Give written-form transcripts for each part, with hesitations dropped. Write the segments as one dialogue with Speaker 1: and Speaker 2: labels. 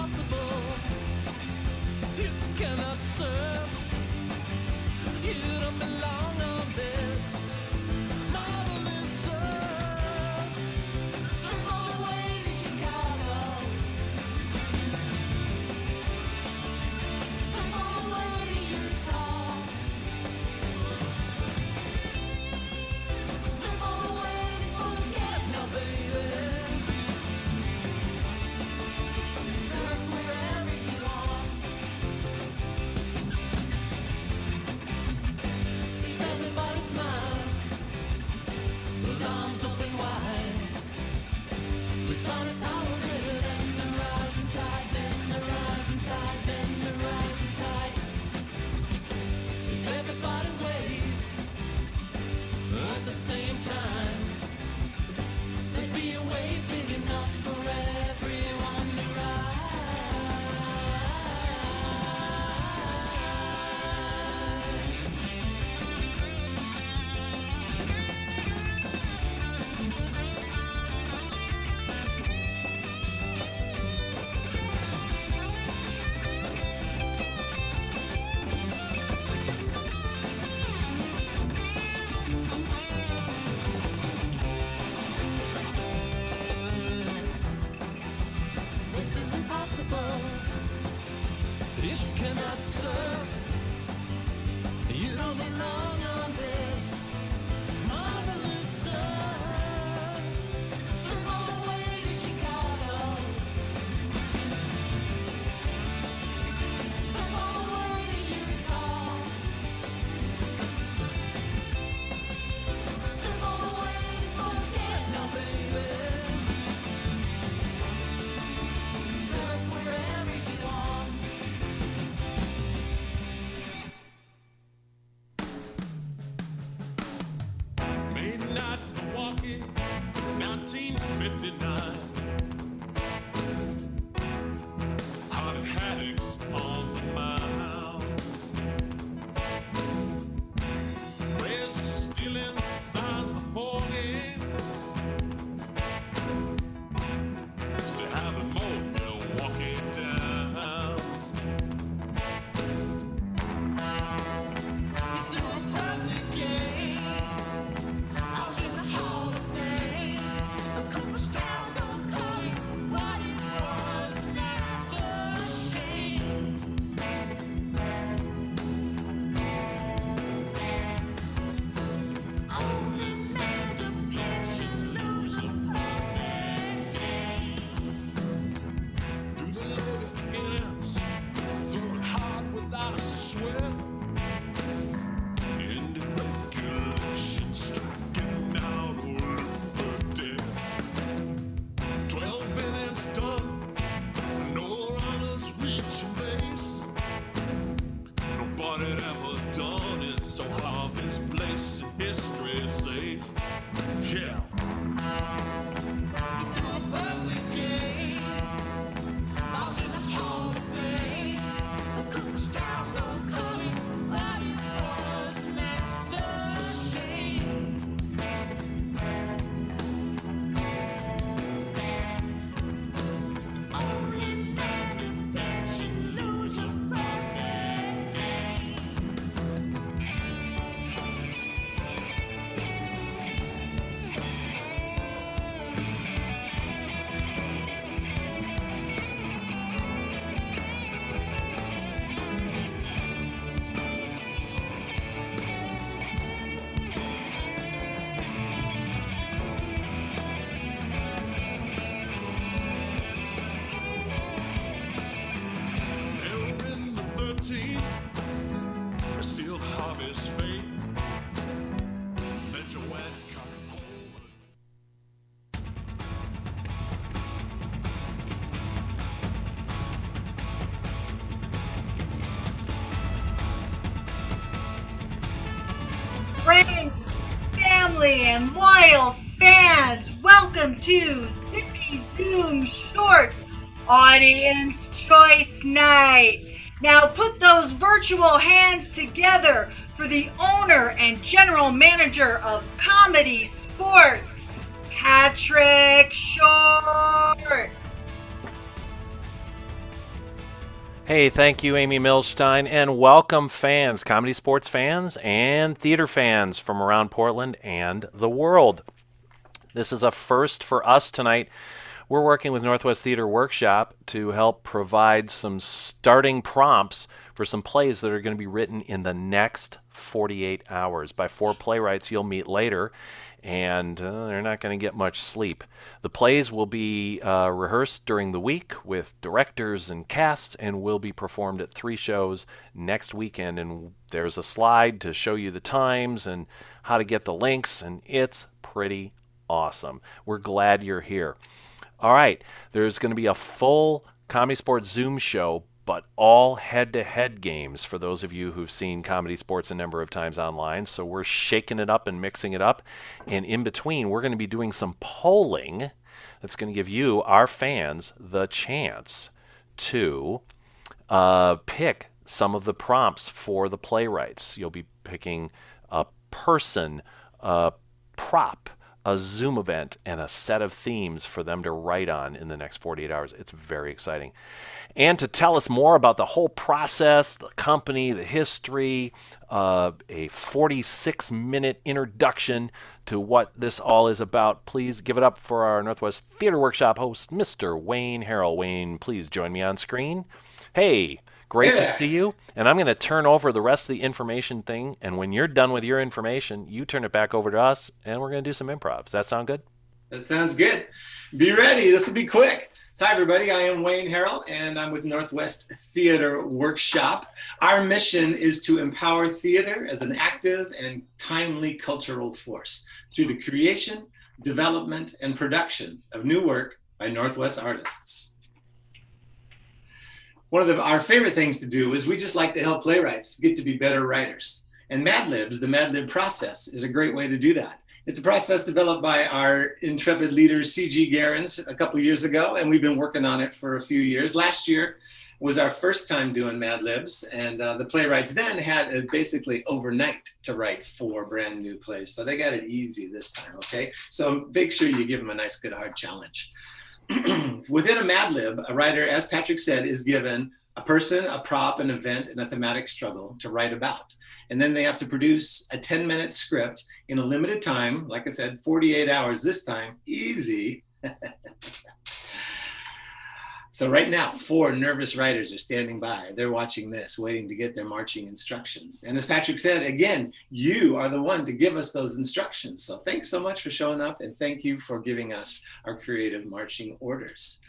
Speaker 1: impossible. You cannot surf. You don't belong on this marvelous surf. Surf all the way to Chicago. Surf all the way to Utah. Surf all the way to Spokane. Now, baby, surf wherever you want. If everybody smile with arms open wide, we find a power greater than the rising tide, then the rising tide, then the rising tide. If everybody waved at the same time, there'd be a wave big enough for everyone to ride. This is impossible. You cannot surf. You don't belong on this marvelous surf. Surf all the way to Chicago. Surf all the way to Utah. Surf all the way to Spokane. Now, baby, surf wherever you want.
Speaker 2: Midnight Milwaukee, 1959. Hot haddocks on the mound. Rays are stealing signs the morning. Still haven't mowed Milwaukee down.
Speaker 1: You threw a perfect game. I was in the Hall of Fame. But Cooperstown don't call it what it was. That's a shame. Only man to pitch and lose a perfect game.
Speaker 2: Do the leg against, throwing hard without a sweat. Ended regulation, striking out over dead. 12 innings done, no runners reaching base. Nobody had ever done it, so Harvey's place in history is safe. Yeah.
Speaker 1: You threw a perfect game. I was in the Hall of Fame. But Cooperstown don't call it what it was. And that's a shame. Only man to pitch and lose a perfect game.
Speaker 2: They're in the 13th, they sealed Harvey's fate. Then Joanne come home.
Speaker 3: Friends, family, and loyal fans, welcome to Zippy Zoom Shortz Audience Choice Night. Now put those virtual hands together for the owner and general manager of ComedySportz, Patrick Shortz.
Speaker 4: Hey, thank you, Amy Milstein, and welcome fans, comedy sports fans, and theater fans from around Portland and the world. This is a first for us tonight. We're working with Northwest Theater Workshop to help provide some starting prompts for some plays that are going to be written in the next 48 hours by 4 playwrights you'll meet later, and they're not going to get much sleep. The plays will be rehearsed during the week with directors and casts and will be performed at 3 shows next weekend. And there's a slide to show you the times and how to get the links, and it's pretty awesome. We're glad you're here. All right, there's going to be a full ComedySportz Zoom show, but all head-to-head games for those of you who've seen ComedySportz a number of times online. So we're shaking it up and mixing it up. And in between, we're going to be doing some polling that's going to give you, our fans, the chance to pick some of the prompts for the playwrights. You'll be picking a person, a prop, a Zoom event, and a set of themes for them to write on in the next 48 hours. It's very exciting. And to tell us more about the whole process, the company, the history, a 46-minute introduction to what this all is about, please give it up for our Northwest Theater Workshop host, Mr. Wayne Harrell. Wayne, please join me on screen. Hey, great to see you. And I'm going to turn over the rest of the information thing. And when you're done with your information, you turn it back over to us, and we're going to do some improv. Does that sound good?
Speaker 5: That sounds good. Be ready. This will be quick. So hi, everybody. I am Wayne Harrell, and I'm with Northwest Theater Workshop. Our mission is to empower theater as an active and timely cultural force through the creation, development, and production of new work by Northwest artists. One of our favorite things to do is we just like to help playwrights get to be better writers. And Mad Libs, the Mad Lib process, is a great way to do that. It's a process developed by our intrepid leader, C.G. Garens, a couple of years ago, and we've been working on it for a few years. Last year was our first time doing Mad Libs, and the playwrights then had basically overnight to write 4 brand new plays. So they got it easy this time, okay? So make sure you give them a nice, good, hard challenge. Within a Mad Lib, a writer, as Patrick said, is given a person, a prop, an event, and a thematic struggle to write about. And then they have to produce a 10-minute script in a limited time. Like I said, 48 hours this time, easy. So right now, 4 nervous writers are standing by. They're watching this, waiting to get their marching instructions. And as Patrick said, again, you are the one to give us those instructions. So thanks so much for showing up, and thank you for giving us our creative marching orders.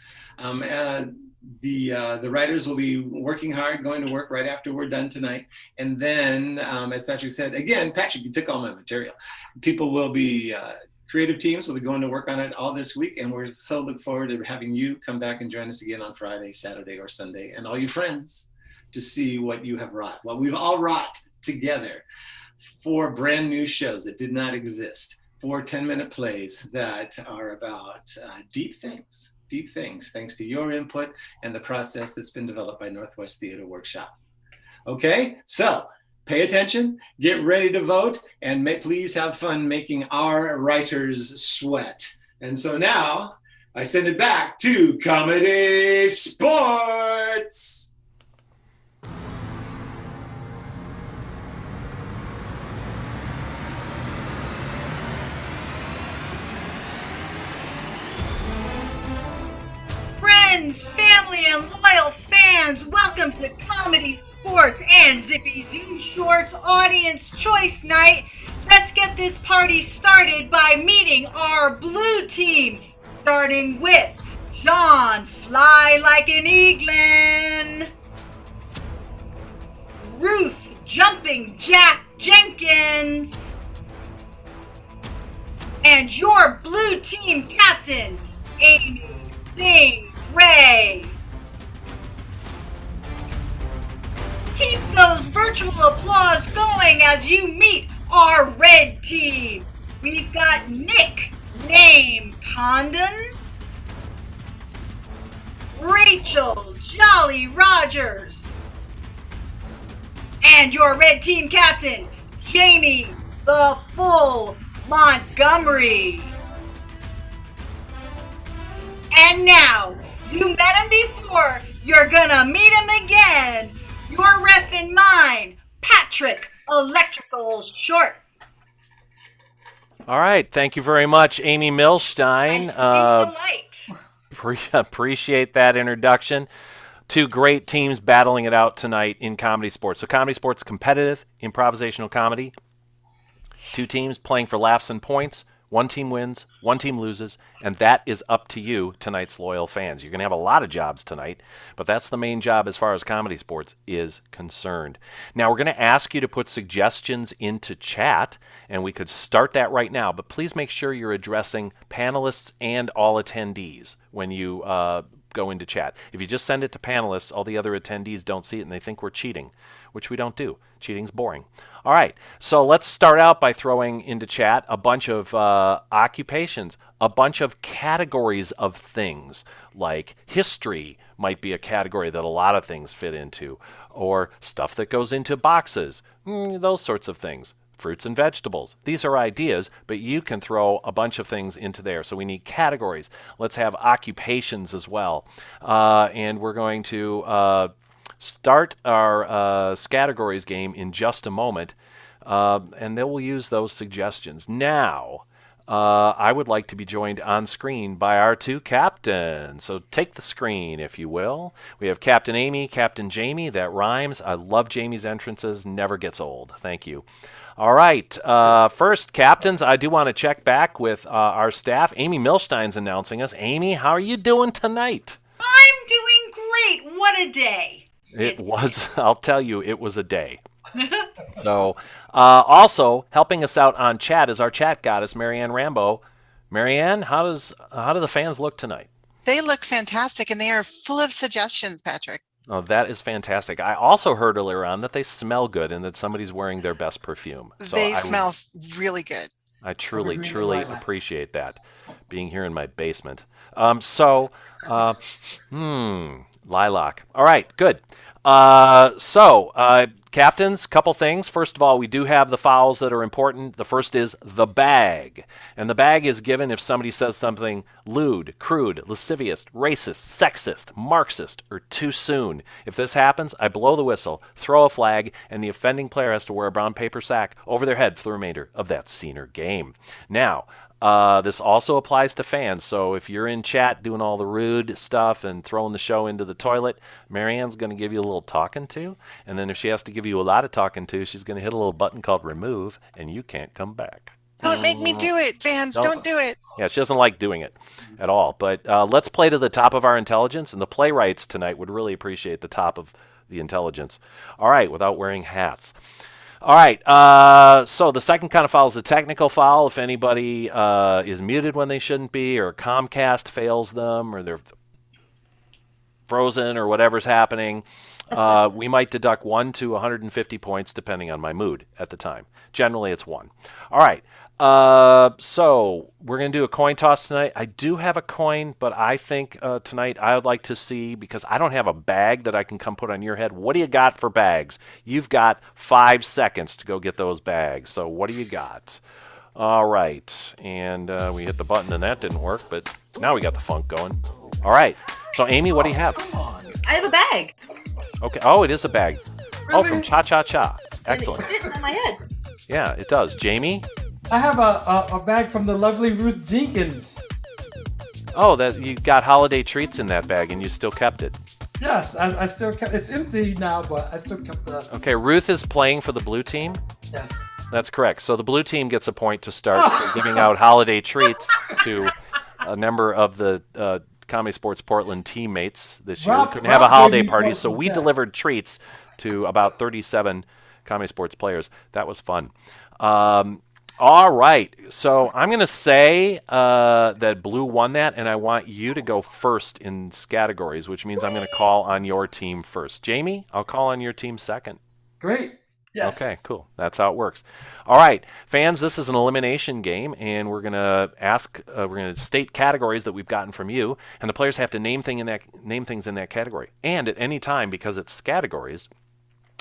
Speaker 5: The writers will be working hard, going to work right after we're done tonight. And then, as Patrick said, again, Patrick, you took all my material. People will be, creative teams will be going to work on it all this week. And we're so look forward to having you come back and join us again on Friday, Saturday, or Sunday, and all you friends to see what you have wrought, what we've all wrought together. 4 brand new shows that did not exist. 4 10-minute plays that are about deep things, thanks to your input and the process that's been developed by Northwest Theater Workshop. Okay, so pay attention, get ready to vote, and please have fun making our writers sweat. And so now I send it back to ComedySportz.
Speaker 3: Friends, family, and loyal fans, welcome to ComedySportz and Zippy Zoom Shorts Audience Choice Night. Let's get this party started by meeting our blue team, starting with John Fly Like an Eaglin, Ruth Jumping Jack Jenkins, and your blue team captain, Amy Sing Ray. Keep those virtual applause going as you meet our red team. We've got Nick Name Condon, Rachel Jolly Rogers, and your red team captain, Jamie the Full Montgomery. And now, you met him before, you're gonna meet him again. and mine, Patrick Electrical Short.
Speaker 4: All right. Thank you very much, Amy Milstein.
Speaker 3: I see the light.
Speaker 4: Appreciate that introduction. Two great teams battling it out tonight in Comedy Sports. So Comedy Sports, competitive improvisational comedy. Two teams playing for laughs and points. One team wins, one team loses, and that is up to you, tonight's loyal fans. You're going to have a lot of jobs tonight, but that's the main job as far as Comedy Sports is concerned. Now, we're going to ask you to put suggestions into chat, and we could start that right now, but please make sure you're addressing panelists and all attendees when you go into chat. If you just send it to panelists, all the other attendees don't see it, and they think we're cheating, which we don't do. Cheating's boring. All right, so let's start out by throwing into chat a bunch of occupations, a bunch of categories of things, like history might be a category that a lot of things fit into, or stuff that goes into boxes, those sorts of things. Fruits and vegetables. These are ideas, but you can throw a bunch of things into there. So we need categories. Let's have occupations as well. And we're going to start our categories game in just a moment, and then we'll use those suggestions. Now, I would like to be joined on screen by our two captains. So take the screen, if you will. We have Captain Amy, Captain Jamie. That rhymes. I love Jamie's entrances. Never gets old. Thank you. All right. First, captains, I do want to check back with our staff. Amy Milstein's announcing us. Amy, how are you doing tonight?
Speaker 3: I'm doing great. What a day.
Speaker 4: It was, I'll tell you, it was a day. So, also helping us out on chat is our chat goddess, Marianne Rambo. Marianne, how do the fans look tonight?
Speaker 6: They look fantastic, and they are full of suggestions, Patrick.
Speaker 4: Oh, that is fantastic. I also heard earlier on that they smell good and that somebody's wearing their best perfume. So
Speaker 6: they smell really good.
Speaker 4: I truly appreciate that, being here in my basement. Lilac. All right, good. Captains, couple things. First of all, we do have the fouls that are important. The first is the bag. And the bag is given if somebody says something lewd, crude, lascivious, racist, sexist, Marxist, or too soon. If this happens, I blow the whistle, throw a flag, and the offending player has to wear a brown paper sack over their head for the remainder of that scene or game. Now, this also applies to fans, so if you're in chat doing all the rude stuff and throwing the show into the toilet, Marianne's going to give you a little talking to, and then if she has to give you a lot of talking to, she's going to hit a little button called remove, and you can't come back.
Speaker 6: Don't make me do it, fans. Don't do it.
Speaker 4: Yeah, she doesn't like doing it at all, but let's play to the top of our intelligence, and the playwrights tonight would really appreciate the top of the intelligence. All right, without wearing hats. All right, so the second kind of foul is a technical foul. If anybody is muted when they shouldn't be, or Comcast fails them, or they're frozen, or whatever's happening, we might deduct 1 to 150 points depending on my mood at the time. Generally, it's 1. All right, so we're going to do a coin toss tonight. I do have a coin, but I think tonight I would like to see, because I don't have a bag that I can come put on your head. What do you got for bags? You've got 5 seconds to go get those bags. So what do you got? All right, and we hit the button and that didn't work, but now we got the funk going. All right, so Amy, what do you have?
Speaker 7: I have a bag.
Speaker 4: Okay, oh, it is a bag. Oh, from Cha Cha Cha. Excellent.
Speaker 7: It fits on my head.
Speaker 4: Yeah, it does. Jamie?
Speaker 8: I have a bag from the lovely Ruth Jenkins.
Speaker 4: Oh, that you got holiday treats in that bag and you still kept it.
Speaker 8: Yes, I still kept. It's empty now, but I still kept that.
Speaker 4: Okay, Ruth is playing for the blue team?
Speaker 8: Yes.
Speaker 4: That's correct. So the blue team gets a point to start for giving out holiday treats to a number of the ComedySportz Portland teammates this year. We couldn't have a holiday party, so we delivered treats to about 37 ComedySportz players. That was fun. All right, so I'm going to say that blue won that, and I want you to go first in categories, which means I'm going to call on your team first. Jamie, I'll call on your team second.
Speaker 8: Great. Yes.
Speaker 4: Okay, cool. That's how it works. All right, fans, this is an elimination game, and we're going to state categories that we've gotten from you, and the players have to name things in that category. And at any time, because it's categories,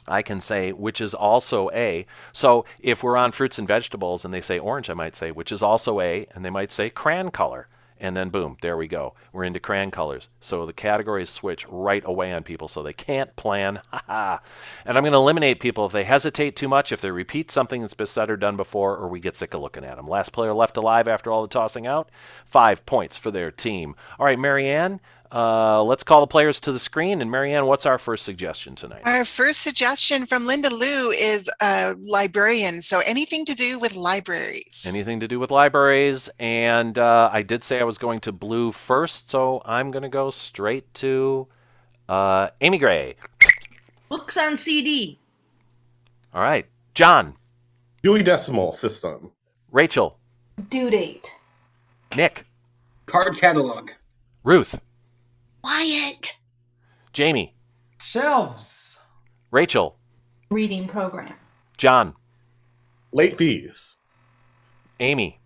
Speaker 4: I can say which is also A. So if we're on fruits and vegetables and they say orange, I might say which is also A, and they might say crayon color. and then boom, there we go. We're into crayon colors. So the categories switch right away on people, so they can't plan. And I'm going to eliminate people if they hesitate too much, if they repeat something that's been said or done before, or we get sick of looking at them. Last player left alive after all the tossing out, 5 points for their team. All right, Marianne, let's call the players to the screen. And Marianne, what's our first suggestion tonight?
Speaker 6: Our first suggestion from Linda Lou is librarian. So anything to do with libraries.
Speaker 4: Anything to do with libraries. And I did say I was going to blue first, so I'm going to go straight to Amy Gray.
Speaker 7: Books on CD.
Speaker 4: All right. John.
Speaker 9: Dewey Decimal System.
Speaker 4: Rachel.
Speaker 10: Due date.
Speaker 4: Nick.
Speaker 11: Card catalog.
Speaker 4: Ruth.
Speaker 7: Wyatt.
Speaker 4: Jamie.
Speaker 8: Shelves.
Speaker 4: Rachel.
Speaker 10: Reading program.
Speaker 4: John.
Speaker 9: Late fees.
Speaker 4: Amy.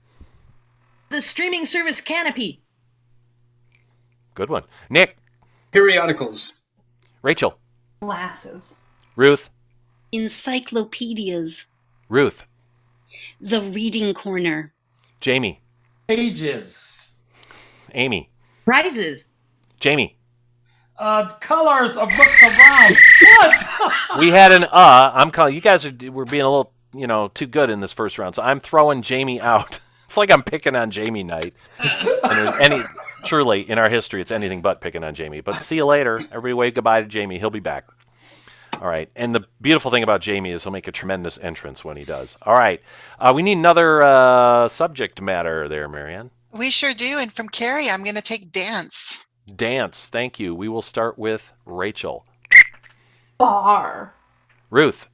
Speaker 7: The streaming service Canopy.
Speaker 4: Good one. Nick.
Speaker 11: Periodicals.
Speaker 4: Rachel.
Speaker 10: Glasses.
Speaker 4: Ruth.
Speaker 12: Encyclopedias.
Speaker 4: Ruth.
Speaker 12: The Reading Corner.
Speaker 4: Jamie.
Speaker 8: Pages.
Speaker 4: Amy.
Speaker 7: Prizes.
Speaker 4: Jamie.
Speaker 8: Colors of books around. What?
Speaker 4: We had an I'm calling you guys were being a little, too good in this first round. So I'm throwing Jamie out. It's like I'm picking on Jamie night. And truly in our history it's anything but picking on Jamie. But see you later. Everybody wave goodbye to Jamie. He'll be back. All right. And the beautiful thing about Jamie is he'll make a tremendous entrance when he does. All right. We need another subject matter there, Marianne.
Speaker 6: We sure do. And from Carrie, I'm going to take dance.
Speaker 4: Dance. Thank you. We will start with Rachel.
Speaker 10: Bar.
Speaker 4: Ruth.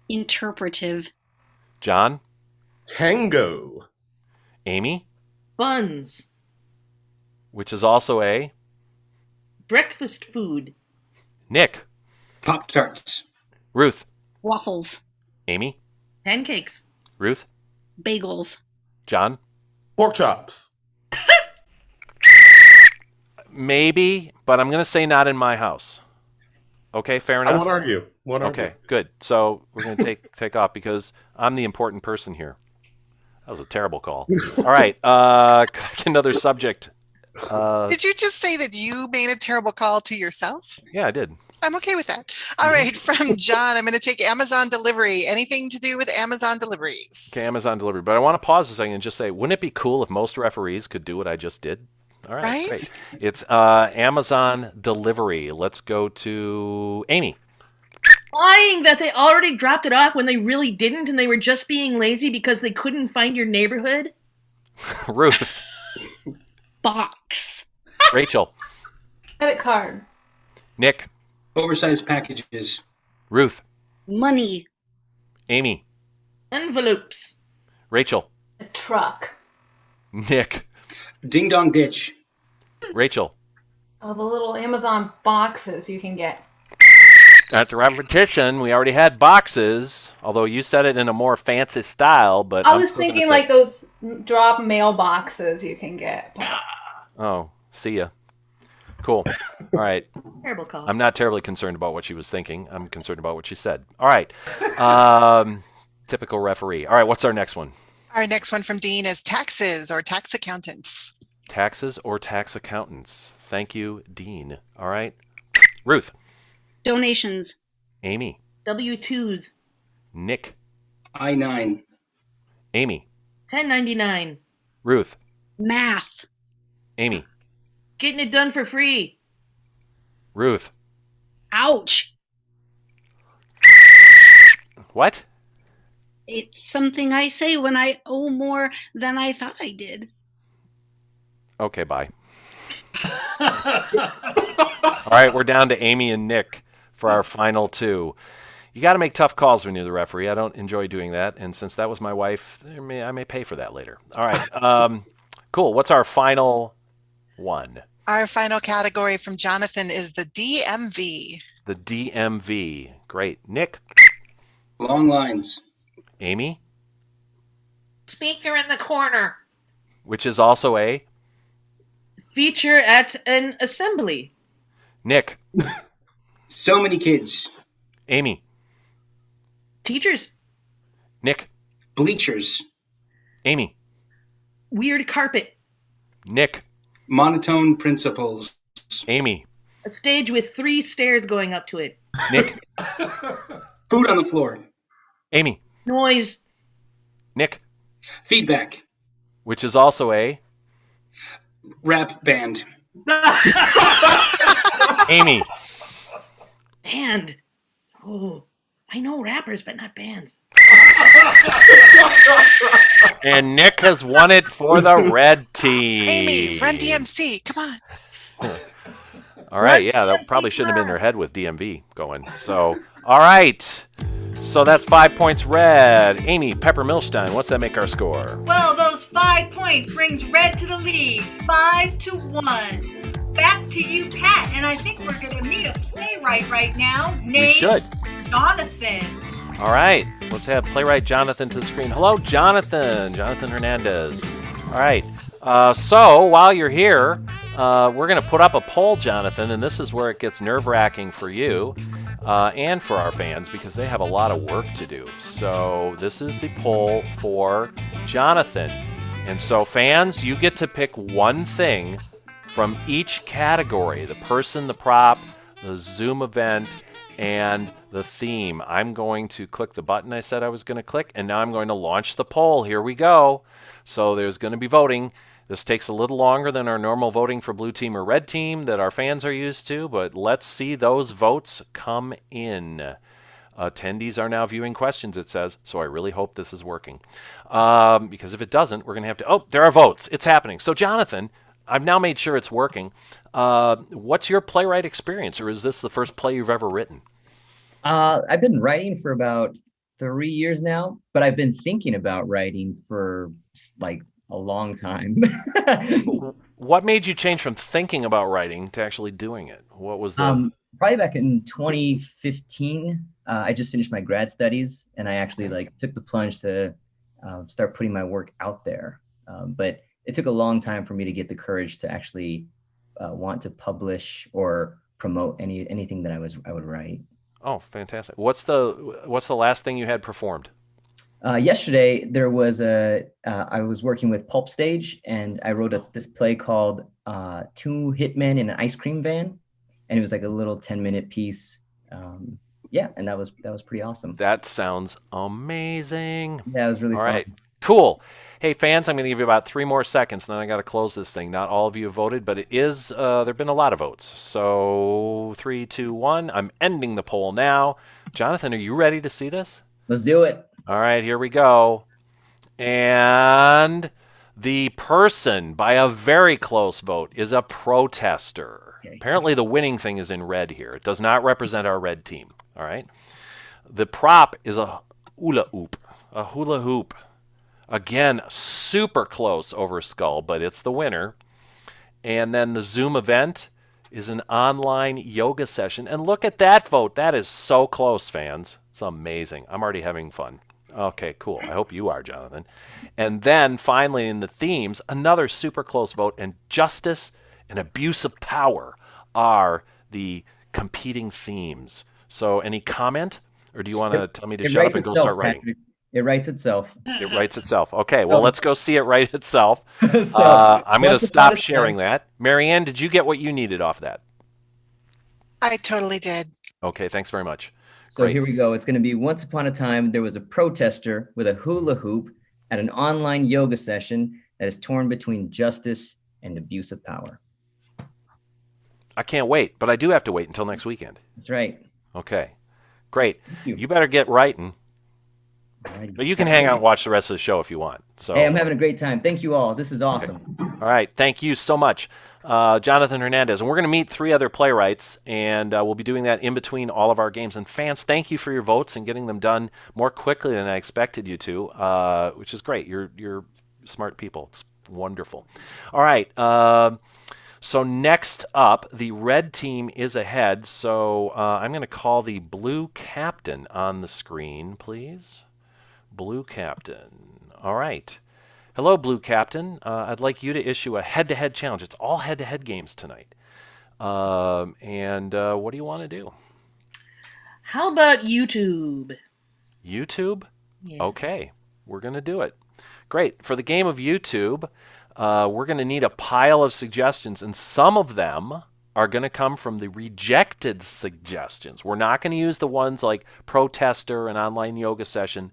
Speaker 12: Interpretive.
Speaker 4: John.
Speaker 9: Tango.
Speaker 4: Amy.
Speaker 7: Buns.
Speaker 4: Which is also a
Speaker 7: Breakfast food.
Speaker 4: Nick.
Speaker 11: Pop-Tarts.
Speaker 4: Ruth.
Speaker 12: Waffles.
Speaker 4: Amy.
Speaker 7: Pancakes.
Speaker 4: Ruth.
Speaker 12: Bagels.
Speaker 4: John.
Speaker 9: Pork chops.
Speaker 4: Maybe, but I'm going to say not in my house. Okay, fair
Speaker 9: I
Speaker 4: enough?
Speaker 9: won't argue. Won't argue.
Speaker 4: Okay, good. So we're going to take off because I'm the important person here. That was a terrible call. All right, another subject.
Speaker 6: Did you just say that you made a terrible call to yourself?
Speaker 4: Yeah, I did.
Speaker 6: I'm okay with that. All right, from John, I'm going to take Amazon delivery. Anything to do with Amazon deliveries.
Speaker 4: Okay, Amazon delivery. But I want to pause a second and just say, wouldn't it be cool if most referees could do what I just did? All right,
Speaker 6: Right?
Speaker 4: great. It's Amazon delivery. Let's go to Amy.
Speaker 7: Lying that they already dropped it off when they really didn't and they were just being lazy because they couldn't find your neighborhood.
Speaker 4: Ruth.
Speaker 12: Box.
Speaker 4: Rachel.
Speaker 10: Credit card.
Speaker 4: Nick.
Speaker 11: Oversized packages.
Speaker 4: Ruth.
Speaker 12: Money.
Speaker 4: Amy.
Speaker 7: Envelopes.
Speaker 4: Rachel.
Speaker 10: A truck.
Speaker 4: Nick.
Speaker 11: Ding Dong Ditch.
Speaker 4: Rachel.
Speaker 10: Oh, the little Amazon boxes you can get.
Speaker 4: At the repetition, we already had boxes, although you said it in a more fancy style. But
Speaker 10: I
Speaker 4: I'm
Speaker 10: was
Speaker 4: still gonna
Speaker 10: thinking
Speaker 4: say-
Speaker 10: like those drop mail boxes you can get.
Speaker 4: Oh, see ya. Cool. All right.
Speaker 7: Terrible call.
Speaker 4: I'm not terribly concerned about what she was thinking. I'm concerned about what she said. All right. Typical referee. All right. What's our next one?
Speaker 6: Our next one from Dean is taxes or tax accountants.
Speaker 4: Taxes or tax accountants. Thank you, Dean. All right. Ruth.
Speaker 12: Donations.
Speaker 4: Amy.
Speaker 7: W-2s.
Speaker 4: Nick.
Speaker 11: I-9.
Speaker 4: Amy.
Speaker 7: 1099.
Speaker 4: Ruth.
Speaker 12: Math.
Speaker 4: Amy.
Speaker 7: Getting it done for free.
Speaker 4: Ruth.
Speaker 12: Ouch.
Speaker 4: What?
Speaker 12: It's something I say when I owe more than I thought I did.
Speaker 4: Okay, bye. All right, we're down to Amy and Nick for our final two. You got to make tough calls when you're the referee. I don't enjoy doing that, and since that was my wife, I may pay for that later. All right, cool. What's our final one?
Speaker 6: Our final category from Jonathan is the DMV.
Speaker 4: The DMV. Great. Nick?
Speaker 11: Long lines.
Speaker 4: Amy?
Speaker 7: Speaker in the corner.
Speaker 4: Which is also a?
Speaker 7: Feature at an assembly.
Speaker 4: Nick?
Speaker 11: So many kids.
Speaker 4: Amy?
Speaker 7: Teachers.
Speaker 4: Nick?
Speaker 11: Bleachers.
Speaker 4: Amy?
Speaker 7: Weird carpet.
Speaker 4: Nick?
Speaker 11: Monotone principles.
Speaker 4: Amy.
Speaker 7: A stage with 3 stairs going up to it.
Speaker 4: Nick.
Speaker 11: Food on the floor.
Speaker 4: Amy.
Speaker 7: Noise.
Speaker 4: Nick.
Speaker 11: Feedback.
Speaker 4: Which is also a
Speaker 11: rap band.
Speaker 4: Amy.
Speaker 7: Band. Oh, I know rappers, but not bands.
Speaker 4: And Nick has won it for the red team.
Speaker 6: Amy, Run DMC. Come on.
Speaker 4: All right, yeah, that probably shouldn't have been in their head with DMV going. So, all right. So that's 5 points red. Amy, Pepper Milstein, what's that make our score?
Speaker 3: Well, those 5 points brings red to the lead, 5-1. Back to you, Pat, and I think we're going to meet a playwright right now named
Speaker 4: should.
Speaker 3: Jonathan.
Speaker 4: All right, let's have playwright Jonathan to the screen. Hello, Jonathan. Jonathan Hernandez. All right, so while you're here, we're going to put up a poll, Jonathan, and this is where it gets nerve-wracking for you and for our fans because they have a lot of work to do. So this is the poll for Jonathan. And so fans, you get to pick one thing from each category: the person, the prop, the Zoom event, and the theme. I'm going to click the button I said I was going to click, and now I'm going to launch the poll. Here we go. So there's going to be voting. This takes a little longer than our normal voting for blue team or red team that our fans are used to, but let's see those votes come in. Attendees are now viewing questions, it says, so I really hope this is working. Because if it doesn't, we're going to have to... Oh, there are votes. It's happening. So, Jonathan, I've now made sure it's working. What's your playwright experience, or is this the first play you've ever written?
Speaker 13: I've been writing for about 3 years now, but I've been thinking about writing for like a long time.
Speaker 4: What made you change from thinking about writing to actually doing it? What was the...
Speaker 13: Probably back in 2015, I just finished my grad studies, and I actually took the plunge to start putting my work out there. But it took a long time for me to get the courage to actually want to publish or promote anything that I would write.
Speaker 4: Oh, fantastic! What's the last thing you had performed?
Speaker 13: Yesterday there was I was working with Pulp Stage, and I wrote this play called Two Hitmen in an Ice Cream Van, and it was like a little 10-minute piece. Yeah, and that was pretty awesome.
Speaker 4: That sounds amazing.
Speaker 13: Yeah, it was really
Speaker 4: all
Speaker 13: fun.
Speaker 4: right. Cool. Hey fans, I'm going to give you about 3 more seconds, and then I got to close this thing. Not all of you have voted, but it is there've been a lot of votes. So 3, 2, 1. I'm ending the poll now. Jonathan, are you ready to see this?
Speaker 13: Let's do it.
Speaker 4: All right, here we go. And the person, by a very close vote, is a protester. Okay. Apparently the winning thing is in red here. It does not represent our red team. All right. The prop is a hula hoop. Again, super close over skull, but it's the winner. And then the Zoom event is an online yoga session. And look at that vote. That is so close, fans. It's amazing. I'm already having fun. Okay, cool. I hope you are, Jonathan. And then finally in the themes, another super close vote, and justice and abuse of power are the competing themes. So any comment, or do you want to tell me to shut up and go start writing?
Speaker 13: Patrick. It writes itself.
Speaker 4: It writes itself. Okay, well, let's go see it write itself. I'm going to stop sharing that. Marianne, did you get what you needed off that?
Speaker 6: I totally did.
Speaker 4: Okay, thanks very much.
Speaker 13: So Great. Here we go. It's going to be: once upon a time, there was a protester with a hula hoop at an online yoga session that is torn between justice and abuse of power.
Speaker 4: I can't wait, but I do have to wait until next weekend.
Speaker 13: That's right.
Speaker 4: Okay, great. You better get writing. But you can hang out and watch the rest of the show if you want. So,
Speaker 13: hey, I'm having a great time. Thank you all. This is awesome.
Speaker 4: Okay. All right. Thank you so much, Jonathan Hernandez. And we're going to meet 3 other playwrights, and we'll be doing that in between all of our games. And fans, thank you for your votes and getting them done more quickly than I expected you to, which is great. You're smart people. It's wonderful. All right. So next up, the red team is ahead. So I'm going to call the blue captain on the screen, please. Blue Captain. All right. Hello, Blue Captain. I'd like you to issue a head-to-head challenge. It's all head-to-head games tonight. And what do you want to do?
Speaker 7: How about YouTube?
Speaker 4: YouTube?
Speaker 7: Yes.
Speaker 4: Okay. We're going to do it. Great. For the game of YouTube, we're going to need a pile of suggestions, and some of them are going to come from the rejected suggestions. We're not going to use the ones like protester and online yoga session,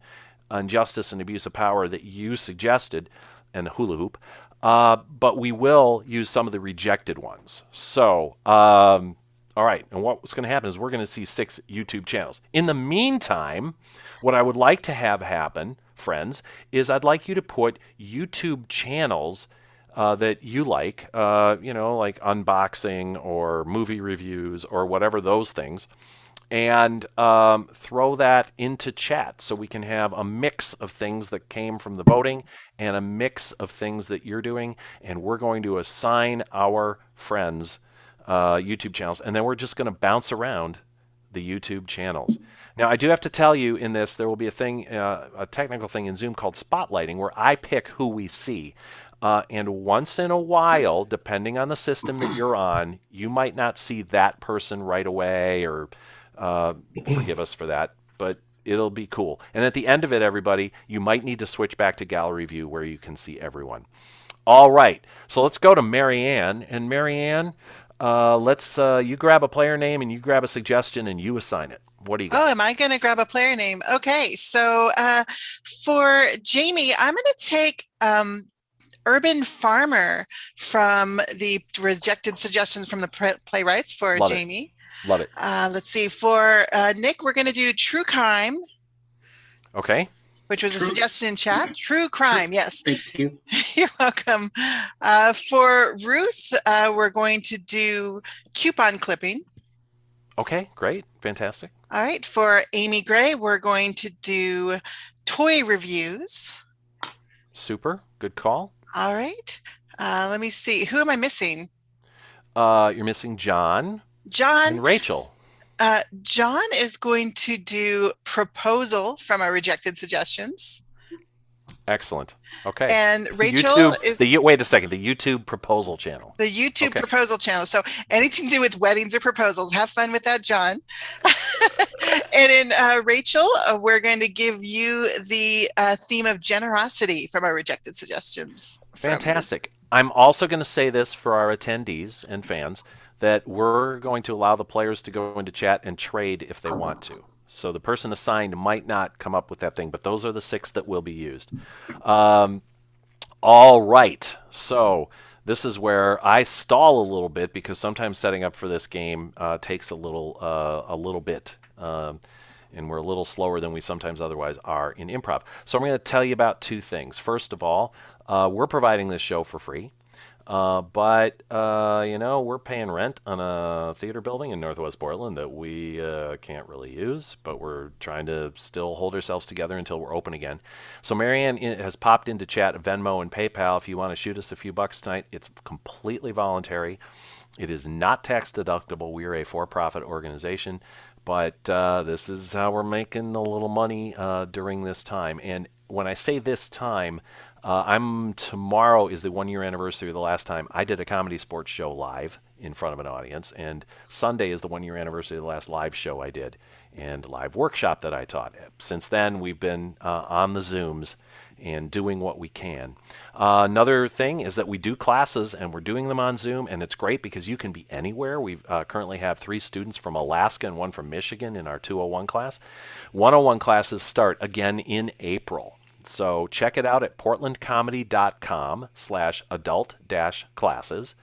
Speaker 4: injustice and abuse of power that you suggested, and hula hoop. But we will use some of the rejected ones. So, all right. And what's going to happen is we're going to see 6 YouTube channels. In the meantime, what I would like to have happen, friends, is I'd like you to put YouTube channels that you like, like unboxing or movie reviews or whatever those things, and throw that into chat so we can have a mix of things that came from the voting and a mix of things that you're doing, and we're going to assign our friends YouTube channels, and then we're just going to bounce around the YouTube channels. Now, I do have to tell you in this, there will be a thing, a technical thing in Zoom called spotlighting, where I pick who we see. And once in a while, depending on the system that you're on, you might not see that person right away, or forgive us for that, but it'll be cool. And at the end of it, everybody, you might need to switch back to gallery view where you can see everyone. All right, so let's go to Marianne. And Marianne, let's you grab a player name and you grab a suggestion and you assign it. What do you got?
Speaker 6: Oh, am I going to grab a player name? Okay, so for Jamie, I'm going to take Urban Farmer from the rejected suggestions from the playwrights for
Speaker 4: Love
Speaker 6: Jamie.
Speaker 4: It. Love it.
Speaker 6: Let's see. For Nick, we're going to do True Crime.
Speaker 4: Okay.
Speaker 6: Which was a suggestion in chat. True Crime, yes.
Speaker 11: Thank you.
Speaker 6: You're welcome. For Ruth, we're going to do Coupon Clipping.
Speaker 4: Okay, great. Fantastic.
Speaker 6: All right. For Amy Gray, we're going to do Toy Reviews.
Speaker 4: Super. Good call.
Speaker 6: All right. Let me see. Who am I missing?
Speaker 4: You're missing John.
Speaker 6: John.
Speaker 4: And Rachel.
Speaker 6: John is going to do Proposal from our rejected suggestions.
Speaker 4: Excellent. Okay.
Speaker 6: And Rachel
Speaker 4: YouTube,
Speaker 6: is
Speaker 4: wait a second. The YouTube proposal channel.
Speaker 6: The YouTube proposal channel. So anything to do with weddings or proposals, have fun with that, John. And in Rachel, we're going to give you the theme of generosity from our rejected suggestions.
Speaker 4: Fantastic. I'm also going to say this for our attendees and fans, that we're going to allow the players to go into chat and trade if they want to. So the person assigned might not come up with that thing, but those are the 6 that will be used. All right. So this is where I stall a little bit because sometimes setting up for this game takes a little bit. And we're a little slower than we sometimes otherwise are in improv. So I'm going to tell you about 2 things. First of all, we're providing this show for free. But we're paying rent on a theater building in Northwest Portland that we can't really use, but we're trying to still hold ourselves together until we're open again. So Marianne has popped into chat Venmo and PayPal. If you want to shoot us a few bucks tonight, it's completely voluntary. It is not tax deductible. We are a for-profit organization, but this is how we're making a little money during this time. And when I say this time, tomorrow is the 1-year anniversary of the last time I did a ComedySportz show live in front of an audience, and Sunday is the 1-year anniversary of the last live show I did and live workshop that I taught. Since then, we've been on the Zooms and doing what we can. Another thing is that we do classes, and we're doing them on Zoom, and it's great because you can be anywhere. We currently have 3 students from Alaska and 1 from Michigan in our 201 class. 101 classes start again in April. So check it out at portlandcomedy.com/adult-classes,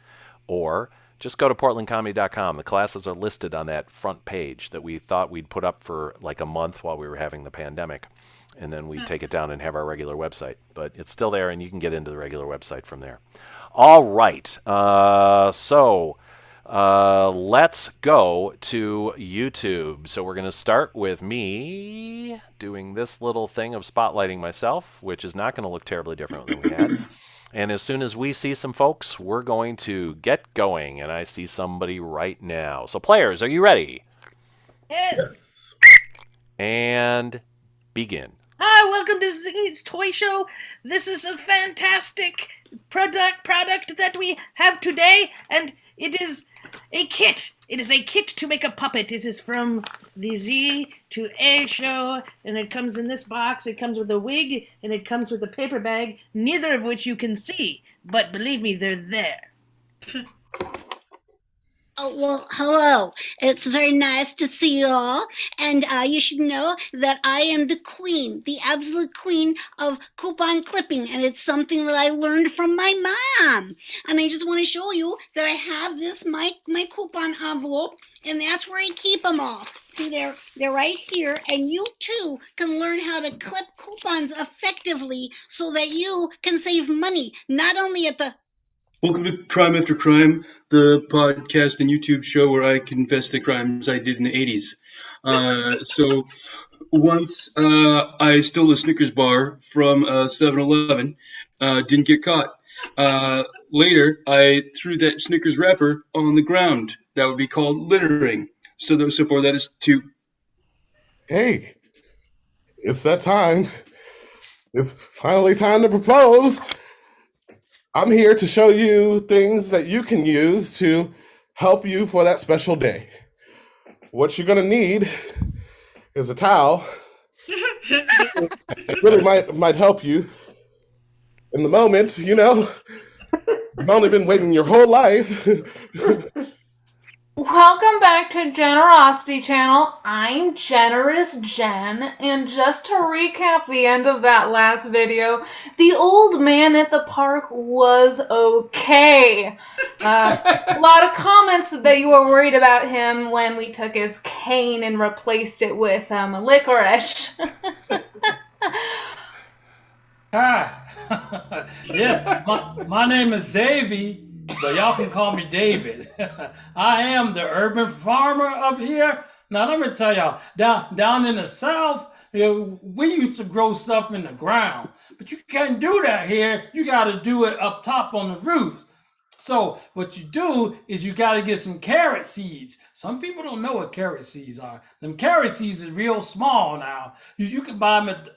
Speaker 4: or just go to portlandcomedy.com. The classes are listed on that front page that we thought we'd put up for like a month while we were having the pandemic, and then we take it down and have our regular website. But it's still there, and you can get into the regular website from there. All right. Let's go to YouTube. So we're going to start with me doing this little thing of spotlighting myself, which is not going to look terribly different than we had. And as soon as we see some folks, we're going to get going. And I see somebody right now. So players, are you ready?
Speaker 7: Yes.
Speaker 4: And begin.
Speaker 7: Hi, welcome to Zingy's Toy Show. This is a fantastic product that we have today, and it is a kit. It is a kit to make a puppet. It is from the Z to A show, and it comes in this box. It comes with a wig, and it comes with a paper bag, neither of which you can see. But believe me, they're there.
Speaker 12: Oh, well, hello. It's very nice to see you all. And you should know that I am the queen, the absolute queen of coupon clipping. And it's something that I learned from my mom. And I just want to show you that I have this, my coupon envelope, and that's where I keep them all. See, they're right here. And you, too, can learn how to clip coupons effectively so that you can save money, not only at the
Speaker 11: Welcome to Crime After Crime, the podcast and YouTube show where I confess the crimes I did in the 80s. So once I stole a Snickers bar from 7-Eleven, didn't get caught. Later, I threw that Snickers wrapper on the ground. That would be called littering. So far, that is 2.
Speaker 9: Hey, it's that time. It's finally time to propose. I'm here to show you things that you can use to help you for that special day. What you're going to need is a towel. It really might help you in the moment, you know. You've only been waiting your whole life.
Speaker 10: Welcome back to Generosity Channel. I'm Generous Jen, and just to recap the end of that last video, the old man at the park was okay. A lot of comments that you were worried about him when we took his cane and replaced it with licorice.
Speaker 8: Hi. Yes, my name is Davey, but y'all can call me David. I am the urban farmer up here. Now let me tell y'all, down in the South, we used to grow stuff in the ground, but you can't do that here. You got to do it up top on the roofs. So what you do is you got to get some carrot seeds. Some people don't know what carrot seeds are. Them carrot seeds is real small now. You can buy them at...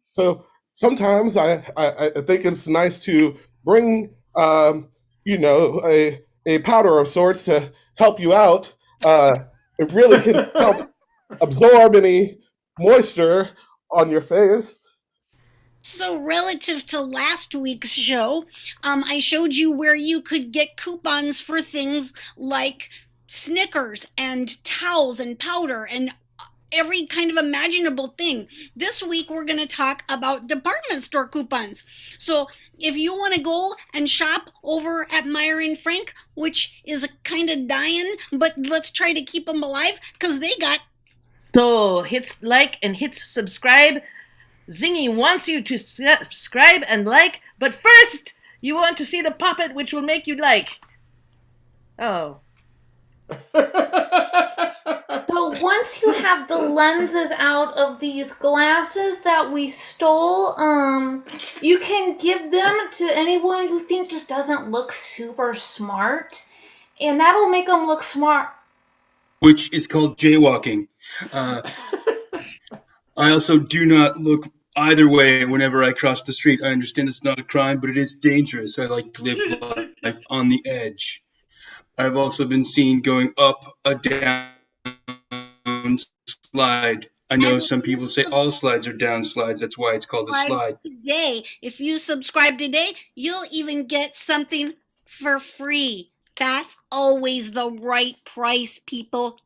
Speaker 9: So sometimes I think it's nice to bring a powder of sorts to help you out. It really can help absorb any moisture on your face.
Speaker 12: So relative to last week's show, I showed you where you could get coupons for things like Snickers and towels and powder and every kind of imaginable thing. This week we're going to talk about department store coupons. So if you want to go and shop over at Meyer and Frank, which is kind of dying, but let's try to keep them alive because they got...
Speaker 7: So hit like and hit subscribe. Zingy wants you to subscribe and like, but first you want to see the puppet, which will make you like. Oh.
Speaker 10: So once you have the lenses out of these glasses that we stole, you can give them to anyone you think just doesn't look super smart, and that'll make them look smart.
Speaker 11: Which is called jaywalking. I also do not look either way whenever I cross the street. I understand it's not a crime, but it is dangerous. I like to live life on the edge. I've also been seen going up a down slide. I know some people say all slides are down slides. That's why it's called a slide.
Speaker 12: Today, if you subscribe today, you'll even get something for free. That's always the right price, people.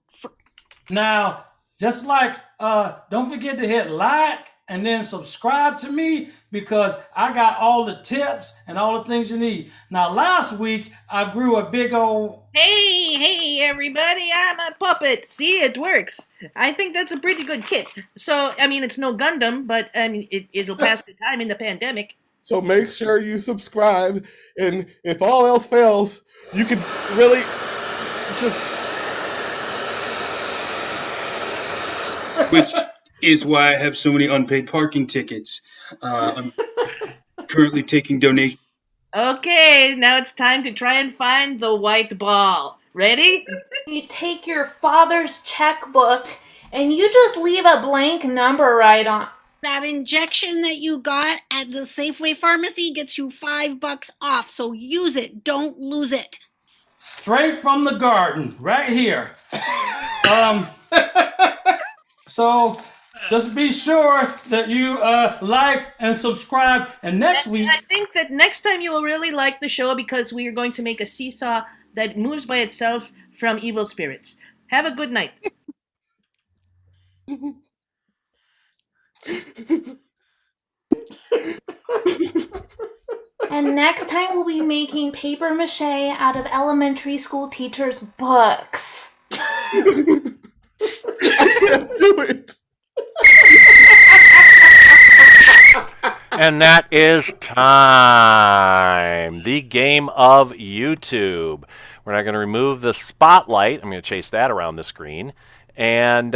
Speaker 8: Now, just like, don't forget to hit like and then subscribe to me because I got all the tips and all the things you need. Now, last week, I grew a big old...
Speaker 7: Hey, everybody, I'm a puppet. See, it works. I think that's a pretty good kit. So, I mean, it's no Gundam, but I mean, it'll pass the time in the pandemic.
Speaker 9: So make sure you subscribe, and if all else fails, you can really just...
Speaker 11: Which is why I have so many unpaid parking tickets. I'm currently taking donations.
Speaker 7: Okay, now it's time to try and find the white ball. Ready?
Speaker 10: You take your father's checkbook and you just leave a blank number right on.
Speaker 12: That injection that you got at the Safeway pharmacy gets you $5 off, so use it. Don't lose it.
Speaker 8: straight from the garden, right here. So just be sure that you like and subscribe. And next week,
Speaker 7: I think that next time you will really like the show because we are going to make a seesaw that moves by itself from evil spirits. Have a good night.
Speaker 10: And next time we'll be making paper mache out of elementary school teachers' books.
Speaker 9: Do it.
Speaker 4: And that is time. The game of YouTube. We're not going to remove the spotlight. I'm going to chase that around the screen. And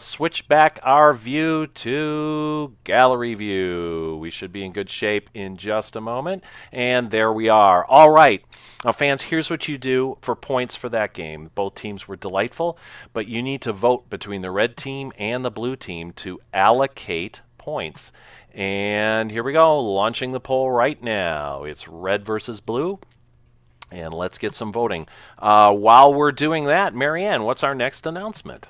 Speaker 4: switch back our view to gallery view. We should be in good shape in just a moment. And there we are. All right. Now, fans, here's what you do for points for that game. Both teams were delightful, but you need to vote between the red team and the blue team to allocate points. And here we go, launching the poll right now. It's red versus blue. And let's get some voting. While we're doing that, Marianne, what's our next announcement?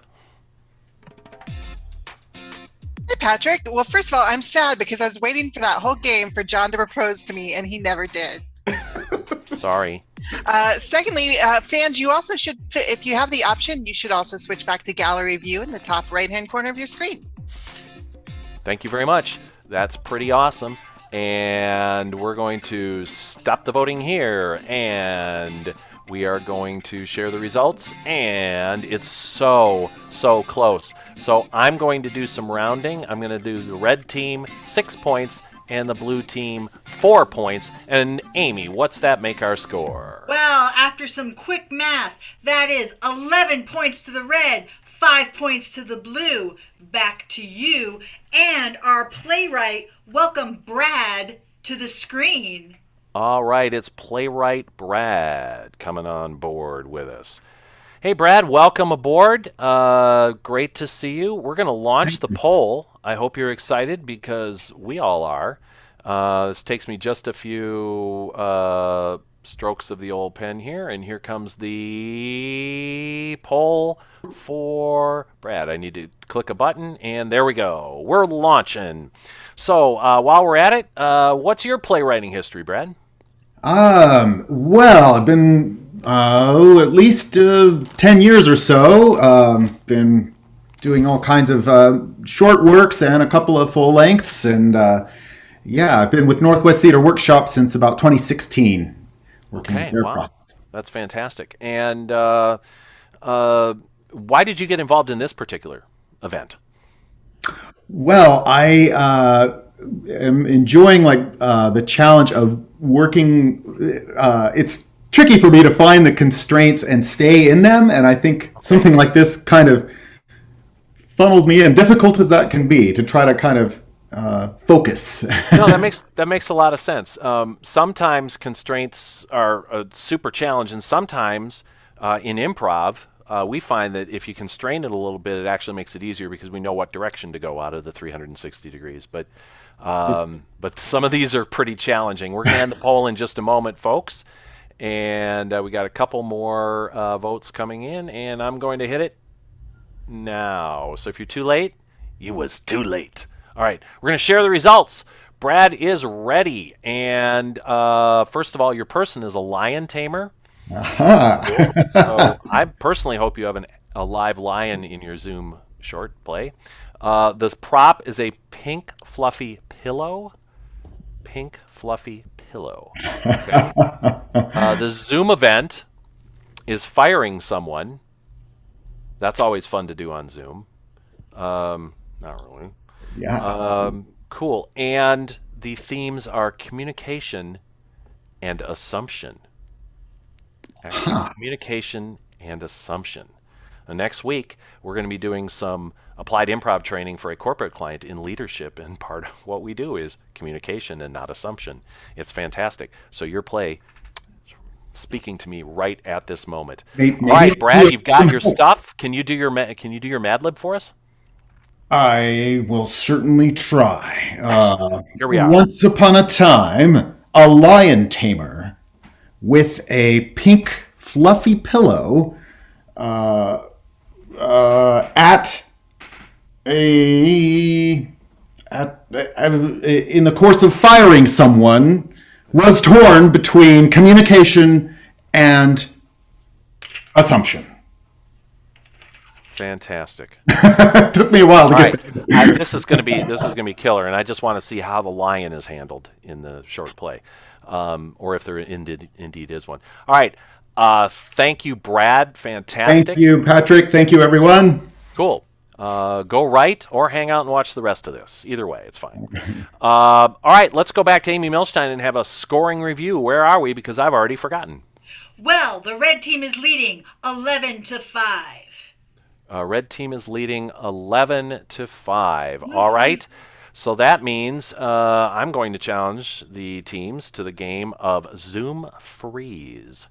Speaker 6: Hey, Patrick. Well, first of all, I'm sad because I was waiting for that whole game for John to propose to me, and he never did.
Speaker 4: Sorry.
Speaker 6: Secondly, fans, you also should, if you have the option, you should also switch back to gallery view in the top right-hand corner of your screen.
Speaker 4: Thank you very much. That's pretty awesome. And we're going to stop the voting here, and we are going to share the results, and it's so close. So I'm going to do some rounding. I'm going to do the red team 6 points and the blue team 4 points. And Amy, what's that make our score?
Speaker 3: Well, after some quick math, that is 11 points to the red, 5 points to the blue. Back to you and our playwright. Welcome Brad to the screen.
Speaker 4: All right, it's playwright Brad coming on board with us. Hey, Brad, welcome aboard. Great to see you. We're going to launch the poll. I hope you're excited because we all are. This takes me just a few strokes of the old pen here, and here comes the poll for Brad. I need to click a button, and there we go. We're launching. So while we're at it, what's your playwriting history, Brad?
Speaker 14: Well, I've been at least 10 years or so. Been doing all kinds of short works and a couple of full lengths, and yeah, I've been with Northwest Theater Workshop since about 2016.
Speaker 4: Okay, wow, that's fantastic. And why did you get involved in this particular event?
Speaker 14: Well, I am enjoying the challenge of working. It's tricky for me to find the constraints and stay in them, and I think something like this kind of funnels me in, difficult as that can be, to try to kind of focus.
Speaker 4: No, that makes a lot of sense. Sometimes constraints are a super challenge, and sometimes in improv, we find that if you constrain it a little bit, it actually makes it easier because we know what direction to go out of the 360 degrees. But some of these are pretty challenging. We're going to end the poll in just a moment, folks. And we got a couple more votes coming in, and I'm going to hit it now. So if you're too late, you was too late. All right, we're going to share the results. Brad is ready. And first of all, your person is a lion tamer.
Speaker 14: Aha.
Speaker 4: So I personally hope you have a live lion in your Zoom short play. This prop is a pink fluffy pillow. Pink fluffy pillow. Okay. The Zoom event is firing someone. That's always fun to do on Zoom. Not really.
Speaker 14: Yeah.
Speaker 4: Cool. And the themes are communication and assumption. Actually, communication and assumption. Next week, we're going to be doing some applied improv training for a corporate client in leadership, and part of what we do is communication and not assumption. It's fantastic. So your play speaking to me right at this moment. All right, Brad, you've got your stuff. Can you do your Mad Lib for us?
Speaker 14: I will certainly try.
Speaker 4: Here we are.
Speaker 14: Once upon a time, a lion tamer with a pink fluffy pillow in the course of firing someone was torn between communication and assumption.
Speaker 4: Fantastic.
Speaker 14: Took me a while to
Speaker 4: All
Speaker 14: get
Speaker 4: right. This is going to be killer, and I just want to see how the lion is handled in the short play, or if there indeed is one. All right. Thank you, Brad. Fantastic.
Speaker 14: Thank you, Patrick. Thank you, everyone.
Speaker 4: Cool. Go right or hang out and watch the rest of this. Either way, it's fine. All right, let's go back to Amy Milstein and have a scoring review. Where are we? Because I've already forgotten.
Speaker 3: Well, the red team is leading 11-5.
Speaker 4: Red team is leading 11-5. All right. So that means I'm going to challenge the teams to the game of Zoom Freeze.